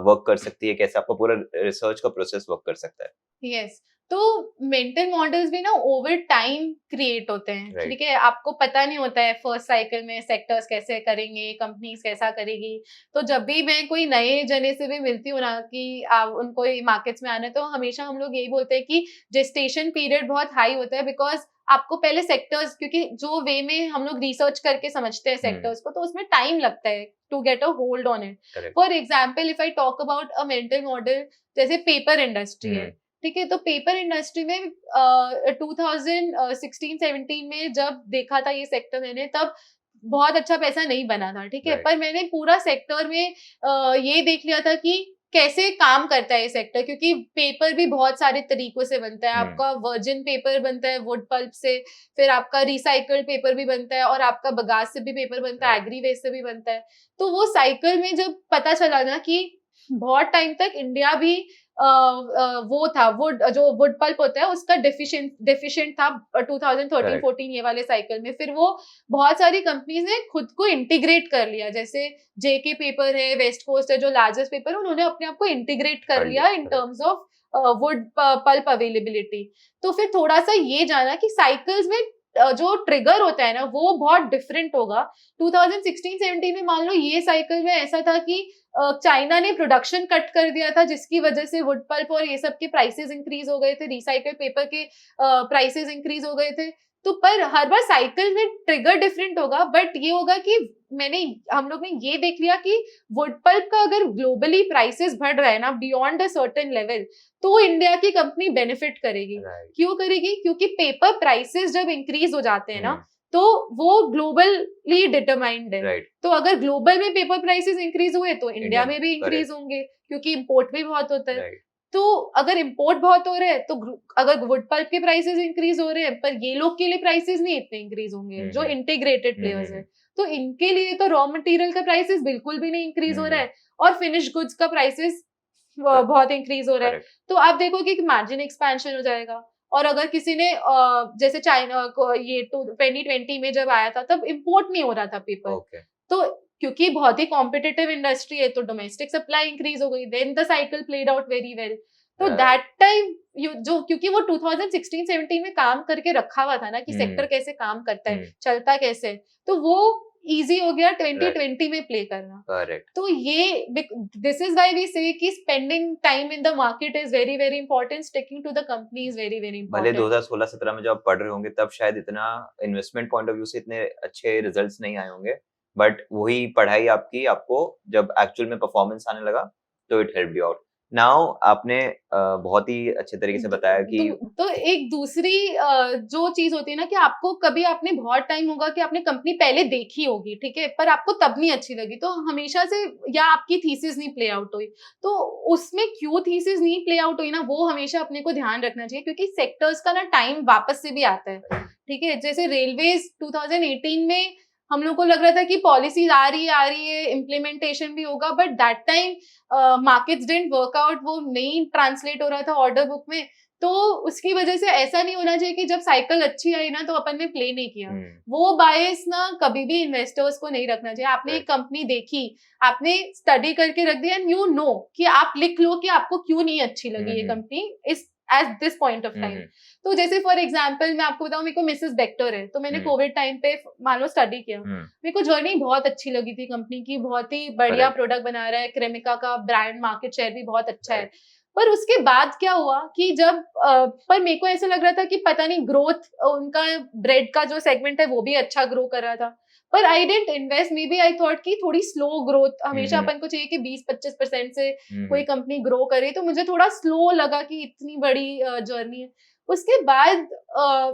वर्क कर सकती है, कैसे आपका पूरा रिसर्च का प्रोसेस वर्क कर सकता है? यस, तो मेंटल मॉडल्स भी ना ओवर टाइम क्रिएट होते हैं, ठीक है। आपको पता नहीं होता है फर्स्ट साइकिल में सेक्टर्स कैसे करेंगे, कंपनीज कैसा करेगी। तो जब भी मैं कोई नए जने से भी मिलती हूँ ना कि उनको मार्केट्स में आना है, तो हमेशा हम लोग यही बोलते हैं कि जेस्टेशन पीरियड बहुत हाई होता है, बिकॉज आपको पहले सेक्टर्स, क्योंकि जो वे में हम लोग रिसर्च करके समझते हैं सेक्टर्स को, तो उसमें टाइम लगता है to get a hold on it. For example, if I talk about a mental model, जैसे पेपर इंडस्ट्री है, ठीक है। तो पेपर इंडस्ट्री में 2016-17 में जब देखा था ये सेक्टर मैंने, तब बहुत अच्छा पैसा नहीं बना था, ठीक है। पर मैंने पूरा सेक्टर में ये देख लिया था कि कैसे काम करता है ये सेक्टर, क्योंकि पेपर भी बहुत सारे तरीकों से बनता है। आपका वर्जिन पेपर बनता है वुड पल्प से, फिर आपका रिसाइकल्ड पेपर भी बनता है, और आपका बगास से भी पेपर बनता है, एग्री वेस्ट से भी बनता है। तो वो साइकिल में जब पता चला ना कि बहुत टाइम तक इंडिया भी वो था, जो वुड पल्प होता है उसका डेफिशिएंट था 2013-14 ये वाले साइकिल में। फिर वो बहुत सारी कंपनीज ने खुद को इंटीग्रेट कर लिया, जैसे जेके पेपर है, वेस्ट कोस्ट है, जो लार्जेस्ट पेपर है, उन्होंने अपने आप को इंटीग्रेट कर लिया इन terms of wood pulp availability. तो फिर थोड़ा सा ये जाना कि साइकिल्स में जो ट्रिगर होता है ना वो बहुत डिफरेंट होगा। 2016-17 में मान लो ये साइकिल में ऐसा था कि चाइना ने प्रोडक्शन कट कर दिया था, जिसकी वजह से वुड पल्प और ये सब के प्राइसेस इंक्रीज हो गए थे, रिसाइकल्ड पेपर के प्राइसेस इंक्रीज हो गए थे। तो पर हर बार साइकिल में ट्रिगर डिफरेंट होगा, बट ये होगा कि हम लोग ने ये देख लिया कि वुड पल्प का अगर ग्लोबली प्राइसेस बढ़ रहा है ना बियॉन्ड अ सर्टेन लेवल, तो इंडिया की कंपनी बेनिफिट करेगी। क्यों करेगी? क्योंकि पेपर प्राइसेस जब इंक्रीज हो जाते हैं ना, तो वो ग्लोबली डिटरमाइंड है। तो अगर ग्लोबल में पेपर प्राइसेस इंक्रीज हुए तो इंडिया में भी इंक्रीज होंगे, क्योंकि इंपोर्ट भी बहुत होता है। तो अगर इंपोर्ट बहुत हो रहे हैं, तो अगर वुड पल्प के प्राइसेस इंक्रीज हो रहे हैं, पर ये लोग के लिए प्राइसेस नहीं इतने इंक्रीज होंगे जो इंटीग्रेटेड प्लेयर्स है, तो इनके लिए तो रॉ मटेरियल का प्राइसेस बिल्कुल भी नहीं इंक्रीज हो रहा है, और फिनिश गुड्स का प्राइसेस बहुत इंक्रीज हो रहा है। तो आप देखोगे कि मार्जिन एक्सपेंशन हो जाएगा। और अगर किसी ने जैसे चाइना को ये 2020 में जब आया था, तब इंपोर्ट नहीं हो रहा था पेपर, तो क्योंकि बहुत ही कॉम्पिटिटिव इंडस्ट्री है, तो डोमेस्टिक सप्लाई इंक्रीज हो गई, then the cycle played out very well. तो दैट टाइम जो, क्योंकि वो 2016-17 में काम करके रखा हुआ था ना कि सेक्टर कैसे काम करता है, चलता कैसे, तो वो इजी हो गया 2020 में प्ले करना। करेक्ट। तो ये this is why we say कि spending time in the market is very very important, sticking to the company is very very important. भले 2016-17 में जब आप पढ़ रहे होंगे तब शायद इतना इन्वेस्टमेंट पॉइंट ऑफ व्यू से इतने अच्छे रिजल्ट्स नहीं आए होंगे, बट वही पढ़ाई आपकी आपको जब एक्चुअल में परफॉर्मेंस आने लगा तो it helped you out. Now आपने बहुत ही अच्छे तरीके से बताया कि तो एक दूसरी जो चीज होती है ना कि आपको कभी आपने बहुत टाइम होगा कि आपने कंपनी पहले देखी होगी, ठीक है, पर आपको तब नहीं अच्छी लगी, तो हमेशा से, या आपकी थीसिस नहीं प्ले आउट हुई, तो उसमें क्यों थीसिस नहीं प्ले आउट हुई ना, वो हमेशा अपने को ध्यान रखना चाहिए, क्योंकि सेक्टर्स का ना टाइम वापस से भी आता है, ठीक है। जैसे रेलवेज 2018 में हम लोग को लग रहा था कि पॉलिसीज आ रही है, इम्प्लीमेंटेशन भी होगा, but that time markets didn't work out, वो नहीं ट्रांसलेट हो रहा था ऑर्डर बुक में। तो उसकी वजह से ऐसा नहीं होना चाहिए कि जब साइकिल अच्छी आई ना तो अपन ने प्ले नहीं किया। वो बायस ना कभी भी इन्वेस्टर्स को नहीं रखना चाहिए। आपने एक कंपनी देखी, आपने स्टडी करके रख दिया, एंड यू नो कि आप लिख लो कि आपको क्यों नहीं अच्छी लगी ये कंपनी इस at this point of time. तो जैसे फॉर एग्जाम्पल मैं आपको बताऊं, मेरे को मिसेस बेक्टर है, तो मैंने कोविड टाइम पे मान लो स्टडी किया, मेरे को जर्नी बहुत अच्छी लगी थी कंपनी की, बहुत ही बढ़िया प्रोडक्ट बना रहा है, क्रेमिका का ब्रांड मार्केट शेयर भी बहुत अच्छा है। पर उसके बाद क्या हुआ कि जब पर मेरे को ऐसा लग रहा था कि पता नहीं ग्रोथ, उनका ब्रेड का जो सेगमेंट है वो भी अच्छा ग्रो कर रहा था, पर I didn't invest. Maybe I thought थॉट कि थोड़ी स्लो ग्रोथ हमेशा अपन को चाहिए कि 20-25% से कोई कंपनी ग्रो करे, तो मुझे थोड़ा स्लो लगा कि इतनी बड़ी जर्नी है। उसके बाद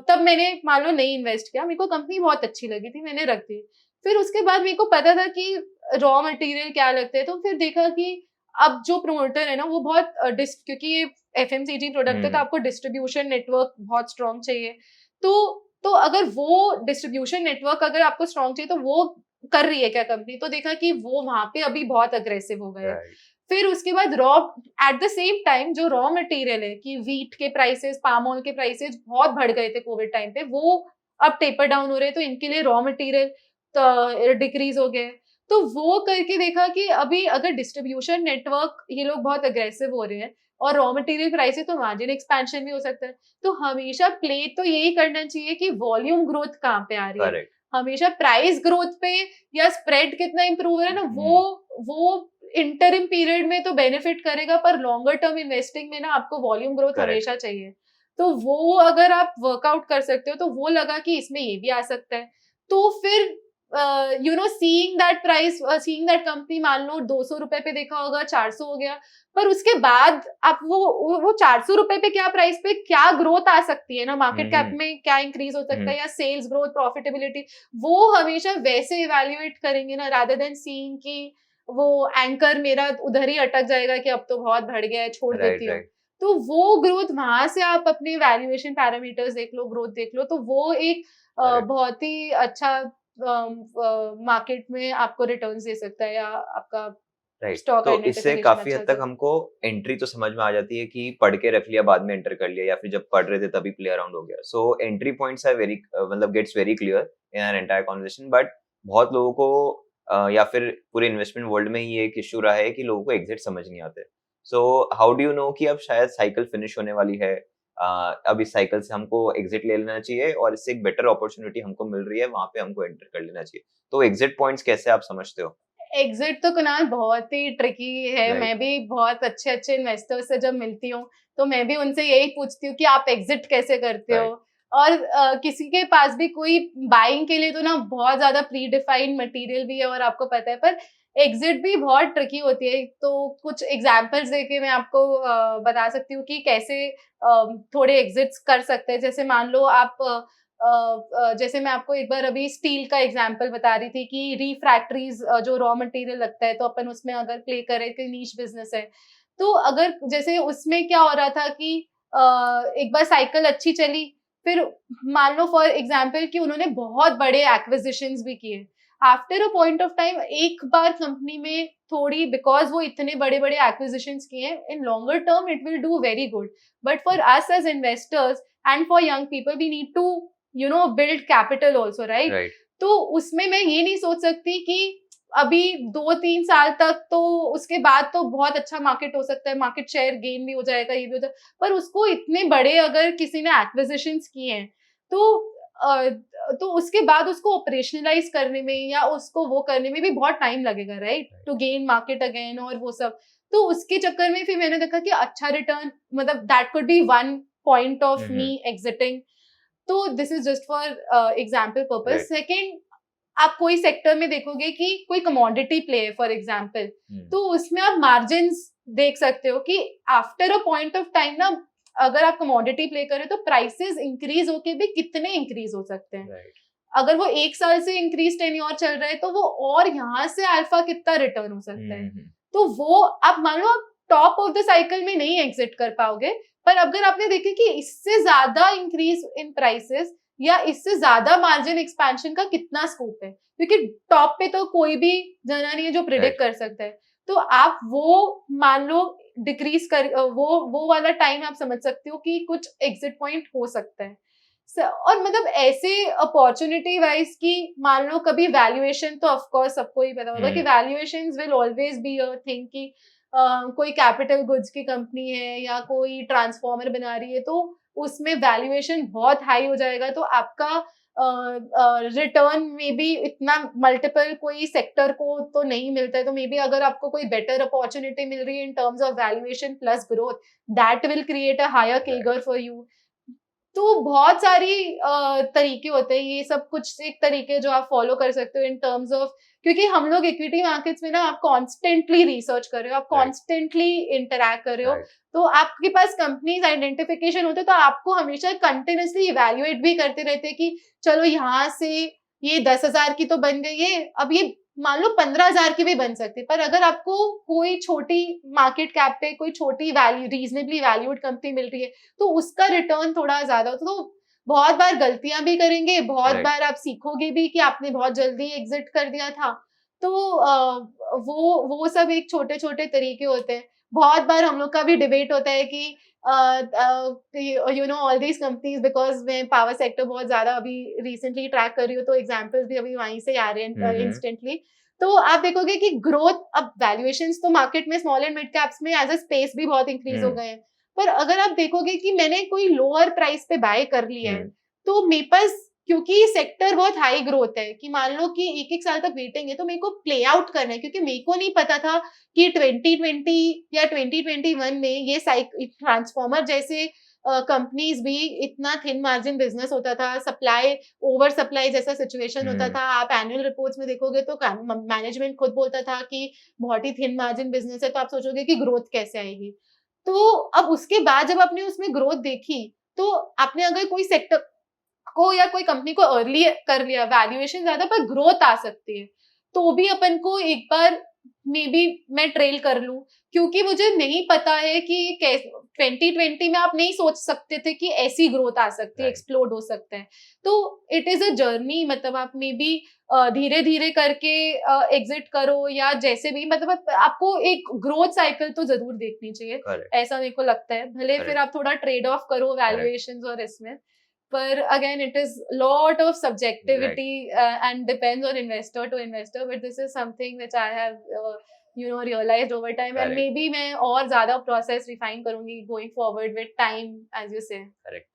तब मैंने मान लो नहीं इन्वेस्ट किया, मेरे को कंपनी बहुत अच्छी लगी थी, मैंने रख दी। फिर उसके बाद मेरे को पता था कि रॉ मटेरियल क्या लगते हैं, तो फिर देखा कि अब जो प्रमोटर है ना वो बहुत क्योंकि ये एफएमसीजी प्रोडक्ट है तो आपको डिस्ट्रीब्यूशन नेटवर्क बहुत स्ट्रॉन्ग चाहिए। तो अगर वो डिस्ट्रीब्यूशन नेटवर्क अगर आपको स्ट्रॉन्ग चाहिए तो वो कर रही है क्या कंपनी, तो देखा कि वो वहां पे अभी बहुत अग्रेसिव हो गए। फिर उसके बाद raw, at the same time जो रॉ मटेरियल है कि वीट के प्राइसेस, पाम ऑयल के प्राइसेस बहुत बढ़ गए थे कोविड टाइम पे, वो अब टेपर डाउन हो रहे हैं, तो इनके लिए रॉ मटेरियल डिक्रीज हो गए। तो वो करके देखा कि अभी अगर डिस्ट्रीब्यूशन नेटवर्क ये लोग बहुत अग्रेसिव हो रहे हैं और रॉ मटेरियल प्राइसेस, तो मार्जिन एक्सपेंशन भी हो सकता है। तो हमेशा प्ले तो यही करना चाहिए कि वॉल्यूम ग्रोथ कहाँ पे आ रही है, हमेशा प्राइस ग्रोथ पे या स्प्रेड कितना इंप्रूव हो रहा है ना, वो इंटरिम पीरियड में तो बेनिफिट करेगा, पर लॉन्गर टर्म इन्वेस्टिंग में ना आपको वॉल्यूम ग्रोथ हमेशा चाहिए। तो वो अगर आप वर्कआउट कर सकते हो, तो वो लगा कि इसमें ये भी आ सकता है। तो फिर seeing that price, seeing that company, मान लो 200 रुपए पे देखा होगा, 400 हो गया, पर उसके बाद आप वो 400 रुपए पे क्या प्राइस पे क्या ग्रोथ आ सकती है ना, मार्केट कैप में क्या इंक्रीज हो सकता है, या सेल्स ग्रोथ, प्रॉफिटेबिलिटी, वो हमेशा वैसे इवेल्युएट करेंगे ना, रादर देन सीइंग कि वो एंकर मेरा उधर ही अटक जाएगा कि अब तो बहुत बढ़ गया है, छोड़ देती हूँ। तो वो ग्रोथ वहां से आप अपने वैल्यूएशन पैरामीटर्स देख लो, ग्रोथ देख लो, तो वो एक बहुत ही अच्छा मार्केट में आपको रिटर्न्स दे सकता है, या आपका स्टॉक तो इससे काफी हद तक हमको एंट्री तो समझ में आ जाती है कि पढ़ के रख लिया, बाद में एंटर कर लिया, या फिर जब पढ़ रहे थे तभी प्ले अराउंड हो गया। So entry points are very मतलब gets very clear in our entire conversation. But बहुत लोगों को या फिर पूरे इन्वेस्टमेंट वर्ल्ड में ही एक इश्यू रहा है कि लोगों को एग्जिट समझ नहीं आते। So how do you know कि अब शायद साइकिल फिनिश होने वाली है, अब इस साइकिल से हमको एग्जिट ले लेना चाहिए और इससे एक बेटर अपॉर्चुनिटी हमको मिल रही है, वहां पे हमको एंटर कर लेना चाहिए। तो एग्जिट पॉइंट्स कैसे आप समझते हो? एग्जिट तो कुणाल बहुत ही ट्रिकी है। मैं भी बहुत अच्छे इन्वेस्टर्स से जब मिलती हूँ तो मैं भी उनसे यही पूछती हूँ कि आप एग्जिट कैसे करते हो। और किसी के पास भी कोई बाइंग के लिए तो ना बहुत ज्यादा प्री डिफाइंड मटेरियल भी है और आपको पता है, पर एग्जिट भी बहुत ट्रिकी होती है। तो कुछ एग्जांपल्स देके मैं आपको बता सकती हूँ कि कैसे थोड़े एग्जिट्स कर सकते हैं। जैसे मान लो आप जैसे मैं आपको एक बार अभी स्टील का एग्जांपल बता रही थी कि रिफ्रैक्टरीज जो रॉ मटेरियल लगता है, तो अपन उसमें अगर प्ले करें कि नीश बिजनेस है, तो अगर जैसे उसमें क्या हो रहा था कि एक बार साइकिल अच्छी चली, फिर मान लो फॉर एग्जांपल कि उन्होंने बहुत बड़े एक्विजिशंस भी किए। After a point of time एक बार कंपनी में थोड़ी, बिकॉज वो इतने बड़े बड़े एक्विजिशंस किए, in longer term it will do very good, but for us as investors and for young people we need to build capital also, right? तो उसमें मैं ये नहीं सोच सकती कि अभी 2-3 साल तक, तो उसके बाद तो बहुत अच्छा मार्केट हो सकता है, मार्केट शेयर गेन भी हो जाएगा, ये भी हो जाएगा, पर उसको इतने बड़े अगर किसी ने एक्विजिशंस किए हैं तो उसके बाद उसको ऑपरेशनलाइज करने में या उसको वो करने में भी बहुत टाइम लगेगा, right, to gain market again और वो सब। तो उसके चक्कर में फिर मैंने देखा कि अच्छा रिटर्न, मतलब that could be one point of me exiting. तो this is just for example purpose. Second, आप कोई सेक्टर में देखोगे कि कोई कमोडिटी प्ले है फॉर एग्जांपल, तो उसमें आप मार्जिन्स देख सकते हो कि after a point of time ना, अगर आप कमोडिटी प्ले करें तो प्राइसेस इंक्रीज होके भी कितने इंक्रीज हो सकते हैं। अगर वो 1 साल से इंक्रीज टेन्योर चल रहा है तो वो और यहाँ से अल्फा कितना रिटर्न हो सकता है। तो वो आप मान लो आप टॉप ऑफ द साइकिल में नहीं एग्जिट कर पाओगे, पर अगर आपने देखे कि इससे ज्यादा इंक्रीज इन प्राइसेस या इससे ज्यादा मार्जिन एक्सपेंशन का कितना स्कोप है, क्योंकि टॉप पे तो कोई भी जना नहीं है जो प्रिडिक्ट कर सकता है। तो आप वो मान लो डिक्रीज कर वो वाला टाइम आप समझ सकते हो कि कुछ एग्जिट पॉइंट हो सकता है। और मतलब ऐसे अपॉर्चुनिटी वाइज की मान लो कभी वैल्यूएशन, तो ऑफ कोर्स सबको ही पता होगा कि valuations will always be a thing कि कोई कैपिटल गुड्स की कंपनी है या कोई ट्रांसफॉर्मर बना रही है तो उसमें वैल्यूएशन बहुत हाई हो जाएगा, तो आपका रिटर्न में भी इतना मल्टीपल कोई सेक्टर को तो नहीं मिलता है। तो मे बी अगर आपको कोई बेटर अपॉर्चुनिटी मिल रही है in terms of valuation plus growth, that will create a higher CAGR for you. तो बहुत सारी तरीके होते हैं, ये सब कुछ एक तरीके जो आप फॉलो कर सकते हो इन टर्म्स ऑफ, क्योंकि हम लोग इक्विटी मार्केट्स में ना आप कॉन्स्टेंटली रिसर्च कर रहे हो, आप कॉन्स्टेंटली इंटरैक्ट कर रहे हो, तो आपके पास कंपनीज आइडेंटिफिकेशन होते हैं, तो आपको हमेशा कंटिन्यूसली इवेल्युएट भी करते रहते हैं कि चलो यहाँ से ये 10,000 की तो बन गई है, अब ये मान लो 15,000 की भी बन सकती है। पर अगर आपको कोई छोटी मार्केट कैप पे कोई छोटी वैल्यू रीजनेबली वैल्यूड कंपनी मिल रही है तो उसका रिटर्न थोड़ा ज्यादा होता है। तो बहुत बार गलतियां भी करेंगे, बहुत बार आप सीखोगे भी कि आपने बहुत जल्दी एग्जिट कर दिया था। तो वो सब एक छोटे छोटे तरीके होते हैं। बहुत बार हम लोग का भी डिबेट होता है कि you know all these companies, because मैं पावर सेक्टर बहुत ज्यादा अभी रिसेंटली ट्रैक कर रही हूँ तो एग्जांपल्स भी अभी वहीं से आ रहे हैं इंस्टेंटली। तो आप देखोगे कि ग्रोथ, अब वैल्यूएशंस तो मार्केट में स्मॉल एंड मिड कैप्स में एज अ स्पेस भी बहुत इंक्रीज हो गए हैं, पर अगर आप देखोगे कि मैंने कोई लोअर प्राइस पे बाय कर लिया है तो मेरे पास, क्योंकि सेक्टर बहुत हाई ग्रोथ है कि मान लो कि 1-1 साल तक वेटिंग है, तो मेरे को प्ले आउट करना है, क्योंकि मेरे को नहीं पता था कि 2020 या 2021 में ये ट्रांसफॉर्मर जैसे कंपनीज भी इतना थिन मार्जिन बिजनेस होता था, सप्लाई ओवर सप्लाई जैसा सिचुएशन होता था। आप एनुअल रिपोर्ट्स में देखोगे तो मैनेजमेंट खुद बोलता था कि बहुत ही थिन मार्जिन बिजनेस है, तो आप सोचोगे कि ग्रोथ कैसे आएगी। तो अब उसके बाद जब आपने उसमें ग्रोथ देखी, तो आपने अगर कोई सेक्टर को या कोई कंपनी को अर्ली कर लिया, वैल्यूएशन ज्यादा पर ग्रोथ आ सकती है, तो भी अपन को एक बार मे बी मैं ट्रेल कर लूं, क्योंकि मुझे नहीं पता है कि 2020 में आप नहीं सोच सकते थे कि ऐसी ग्रोथ आ सकती है, एक्सप्लोड हो सकता है। तो इट इज अ जर्नी, मतलब आप मे बी धीरे धीरे करके एग्जिट करो या जैसे भी, मतलब आपको एक ग्रोथ साइकिल तो जरूर देखनी चाहिए। ऐसा मेरे को लगता है, भले फिर आप थोड़ा ट्रेड ऑफ करो वैल्यूएशंस और इसमें, पर again it is lot of subjectivity and depends on investor to investor, but this is something which I have realized over time, and maybe मैं और ज़्यादा process refine करूँगी going forward with time, as you say. Correct.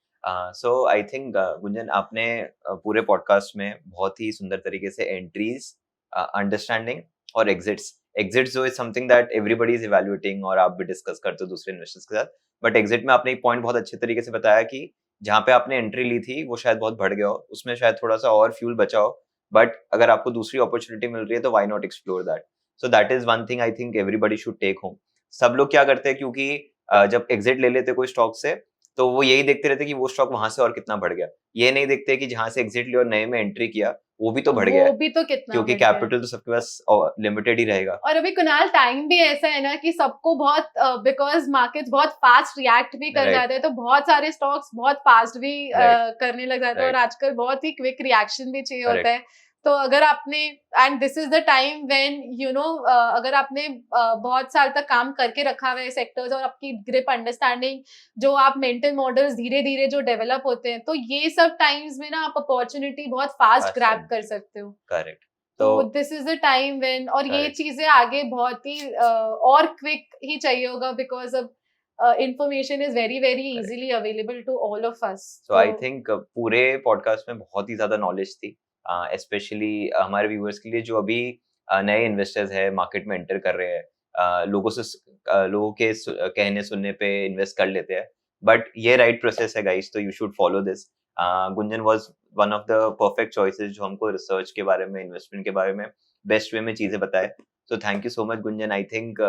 So I think Gunjan, आपने पूरे podcast में बहुत ही सुंदर तरीके से एंट्रीज, अंडरस्टैंडिंग और एग्जिट्स जो is something that everybody is evaluating और आप भी डिस्कस करते हो दूसरे इन्वेस्टर्स के साथ, बट एग्जिट में आपने एक पॉइंट बहुत अच्छे तरीके से बताया कि जहाँ पे आपने एंट्री ली थी वो शायद बहुत बढ़ गया हो, उसमें शायद थोड़ा सा और फ्यूल बचा हो, बट अगर आपको दूसरी अपॉर्चुनिटी मिल रही है तो why not explore that. So that is one thing I think everybody should take home. सब लोग क्या करते हैं, क्योंकि जब एग्जिट ले लेते कोई स्टॉक से तो वो यही देखते रहते कि वो स्टॉक वहां से और कितना बढ़ गया, ये नहीं देखते कि जहां से एग्जिट लिया और नए में एंट्री किया वो भी तो बढ़ गया है, वो भी तो कितना, क्योंकि कैपिटल तो सबके पास लिमिटेड ही रहेगा। और अभी कुणाल टाइम भी ऐसा है ना कि सबको बहुत बिकॉज मार्केट्स बहुत फास्ट रिएक्ट भी कर जाते हैं, तो बहुत सारे स्टॉक्स बहुत फास्ट भी करने लग जाते हैं, और आजकल बहुत ही क्विक रिएक्शन भी चाहिए होता है। तो अगर आपने, and this is the time when you know, अगर आपने बहुत साल तक काम करके रखा हुआ है सेक्टर्स और आपकी ग्रिप अंडरस्टैंडिंग, जो आप मेंटल मॉडल्स धीरे धीरे जो डेवलप होते हैं, तो ये सब टाइम्स में ना आप अपॉर्चुनिटी बहुत फास्ट ग्रैब कर सकते हो। करेक्ट। तो this is the time when, और ये चीजें आगे बहुत ही और क्विक ही चाहिए होगा, बिकॉज अब information is very very easily available to all of us. So I think पूरे पॉडकास्ट में बहुत ही ज्यादा नॉलेज थी, स्पेशली हमारे व्यूअर्स के लिए जो अभी नए इन्वेस्टर्स है, मार्केट में एंटर कर रहे हैं, लोगों के कहने सुनने पे इन्वेस्ट कर लेते हैं, बट ये राइट प्रोसेस है गाइस, तो you should follow this. Gunjan was one of the perfect choices जो हमको रिसर्च के बारे में, इन्वेस्टमेंट के बारे में बेस्ट वे में चीजें बताए। So thank you so much Gunjan. I think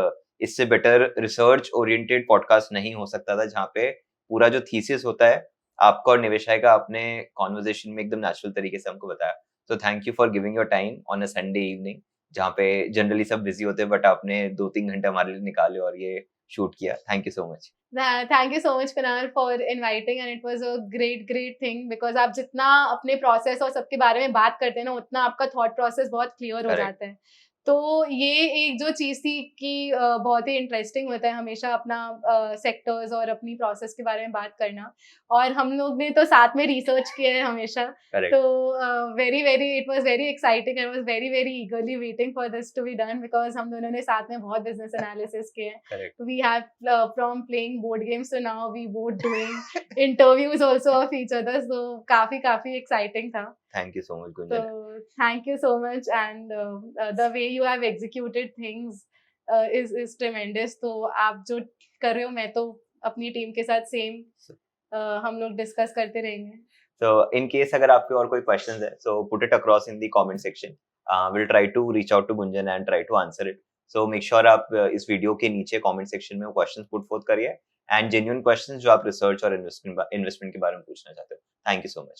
इससे बेटर रिसर्च ओरिएंटेड पॉडकास्ट नहीं हो सकता था, जहाँ पे पूरा जो थीसिस होता है आपका और निवेशाय का अपने कॉन्वर्जेशन में एकदम नेचुरल तरीके से हमको बताया। So thank you for giving your time on a Sunday evening, जहाँ पे जनरली सब बिजी होते हैं, बट आपने 2-3 घंटे हमारे लिए निकाले और ये शूट किया। Thank you so much. Thank you so much Kunal for inviting, and it was a great thing, because आप जितना अपने प्रोसेस और सबके बारे में बात करते हैं ना, उतना आपका थॉट प्रोसेस बहुत क्लियर हो करेक्ट। जाता है। तो ये एक जो चीज़ थी कि बहुत ही इंटरेस्टिंग होता है हमेशा अपना सेक्टर्स और अपनी प्रोसेस के बारे में बात करना, और हम लोग ने तो साथ में रिसर्च किया है हमेशा। करेक्ट। तो very it was very exciting, I was very eagerly waiting for this to be done, because हम दोनों ने साथ में बहुत बिजनेस एनालिसिस किए हैं। Correct. We have from playing board games to now we both doing interviews also of each other, so काफी exciting था. Thank you so much So Gunjan. thank you so much, and the way you have executed things is tremendous. तो आप जो कर रहे हो, मैं तो अपनी टीम के साथ सेम हम लोग डिस्कस करते रहेंगे. So in case अगर आपके और कोई questions है, so put it across in the comment section. We'll try to reach out to Gunjan and try to answer it. So make sure आप इस वीडियो के नीचे comment section में वो questions put forth करिए, and genuine questions जो आप research और investment के बारे में पूछना चाहते हो. Thank you so much.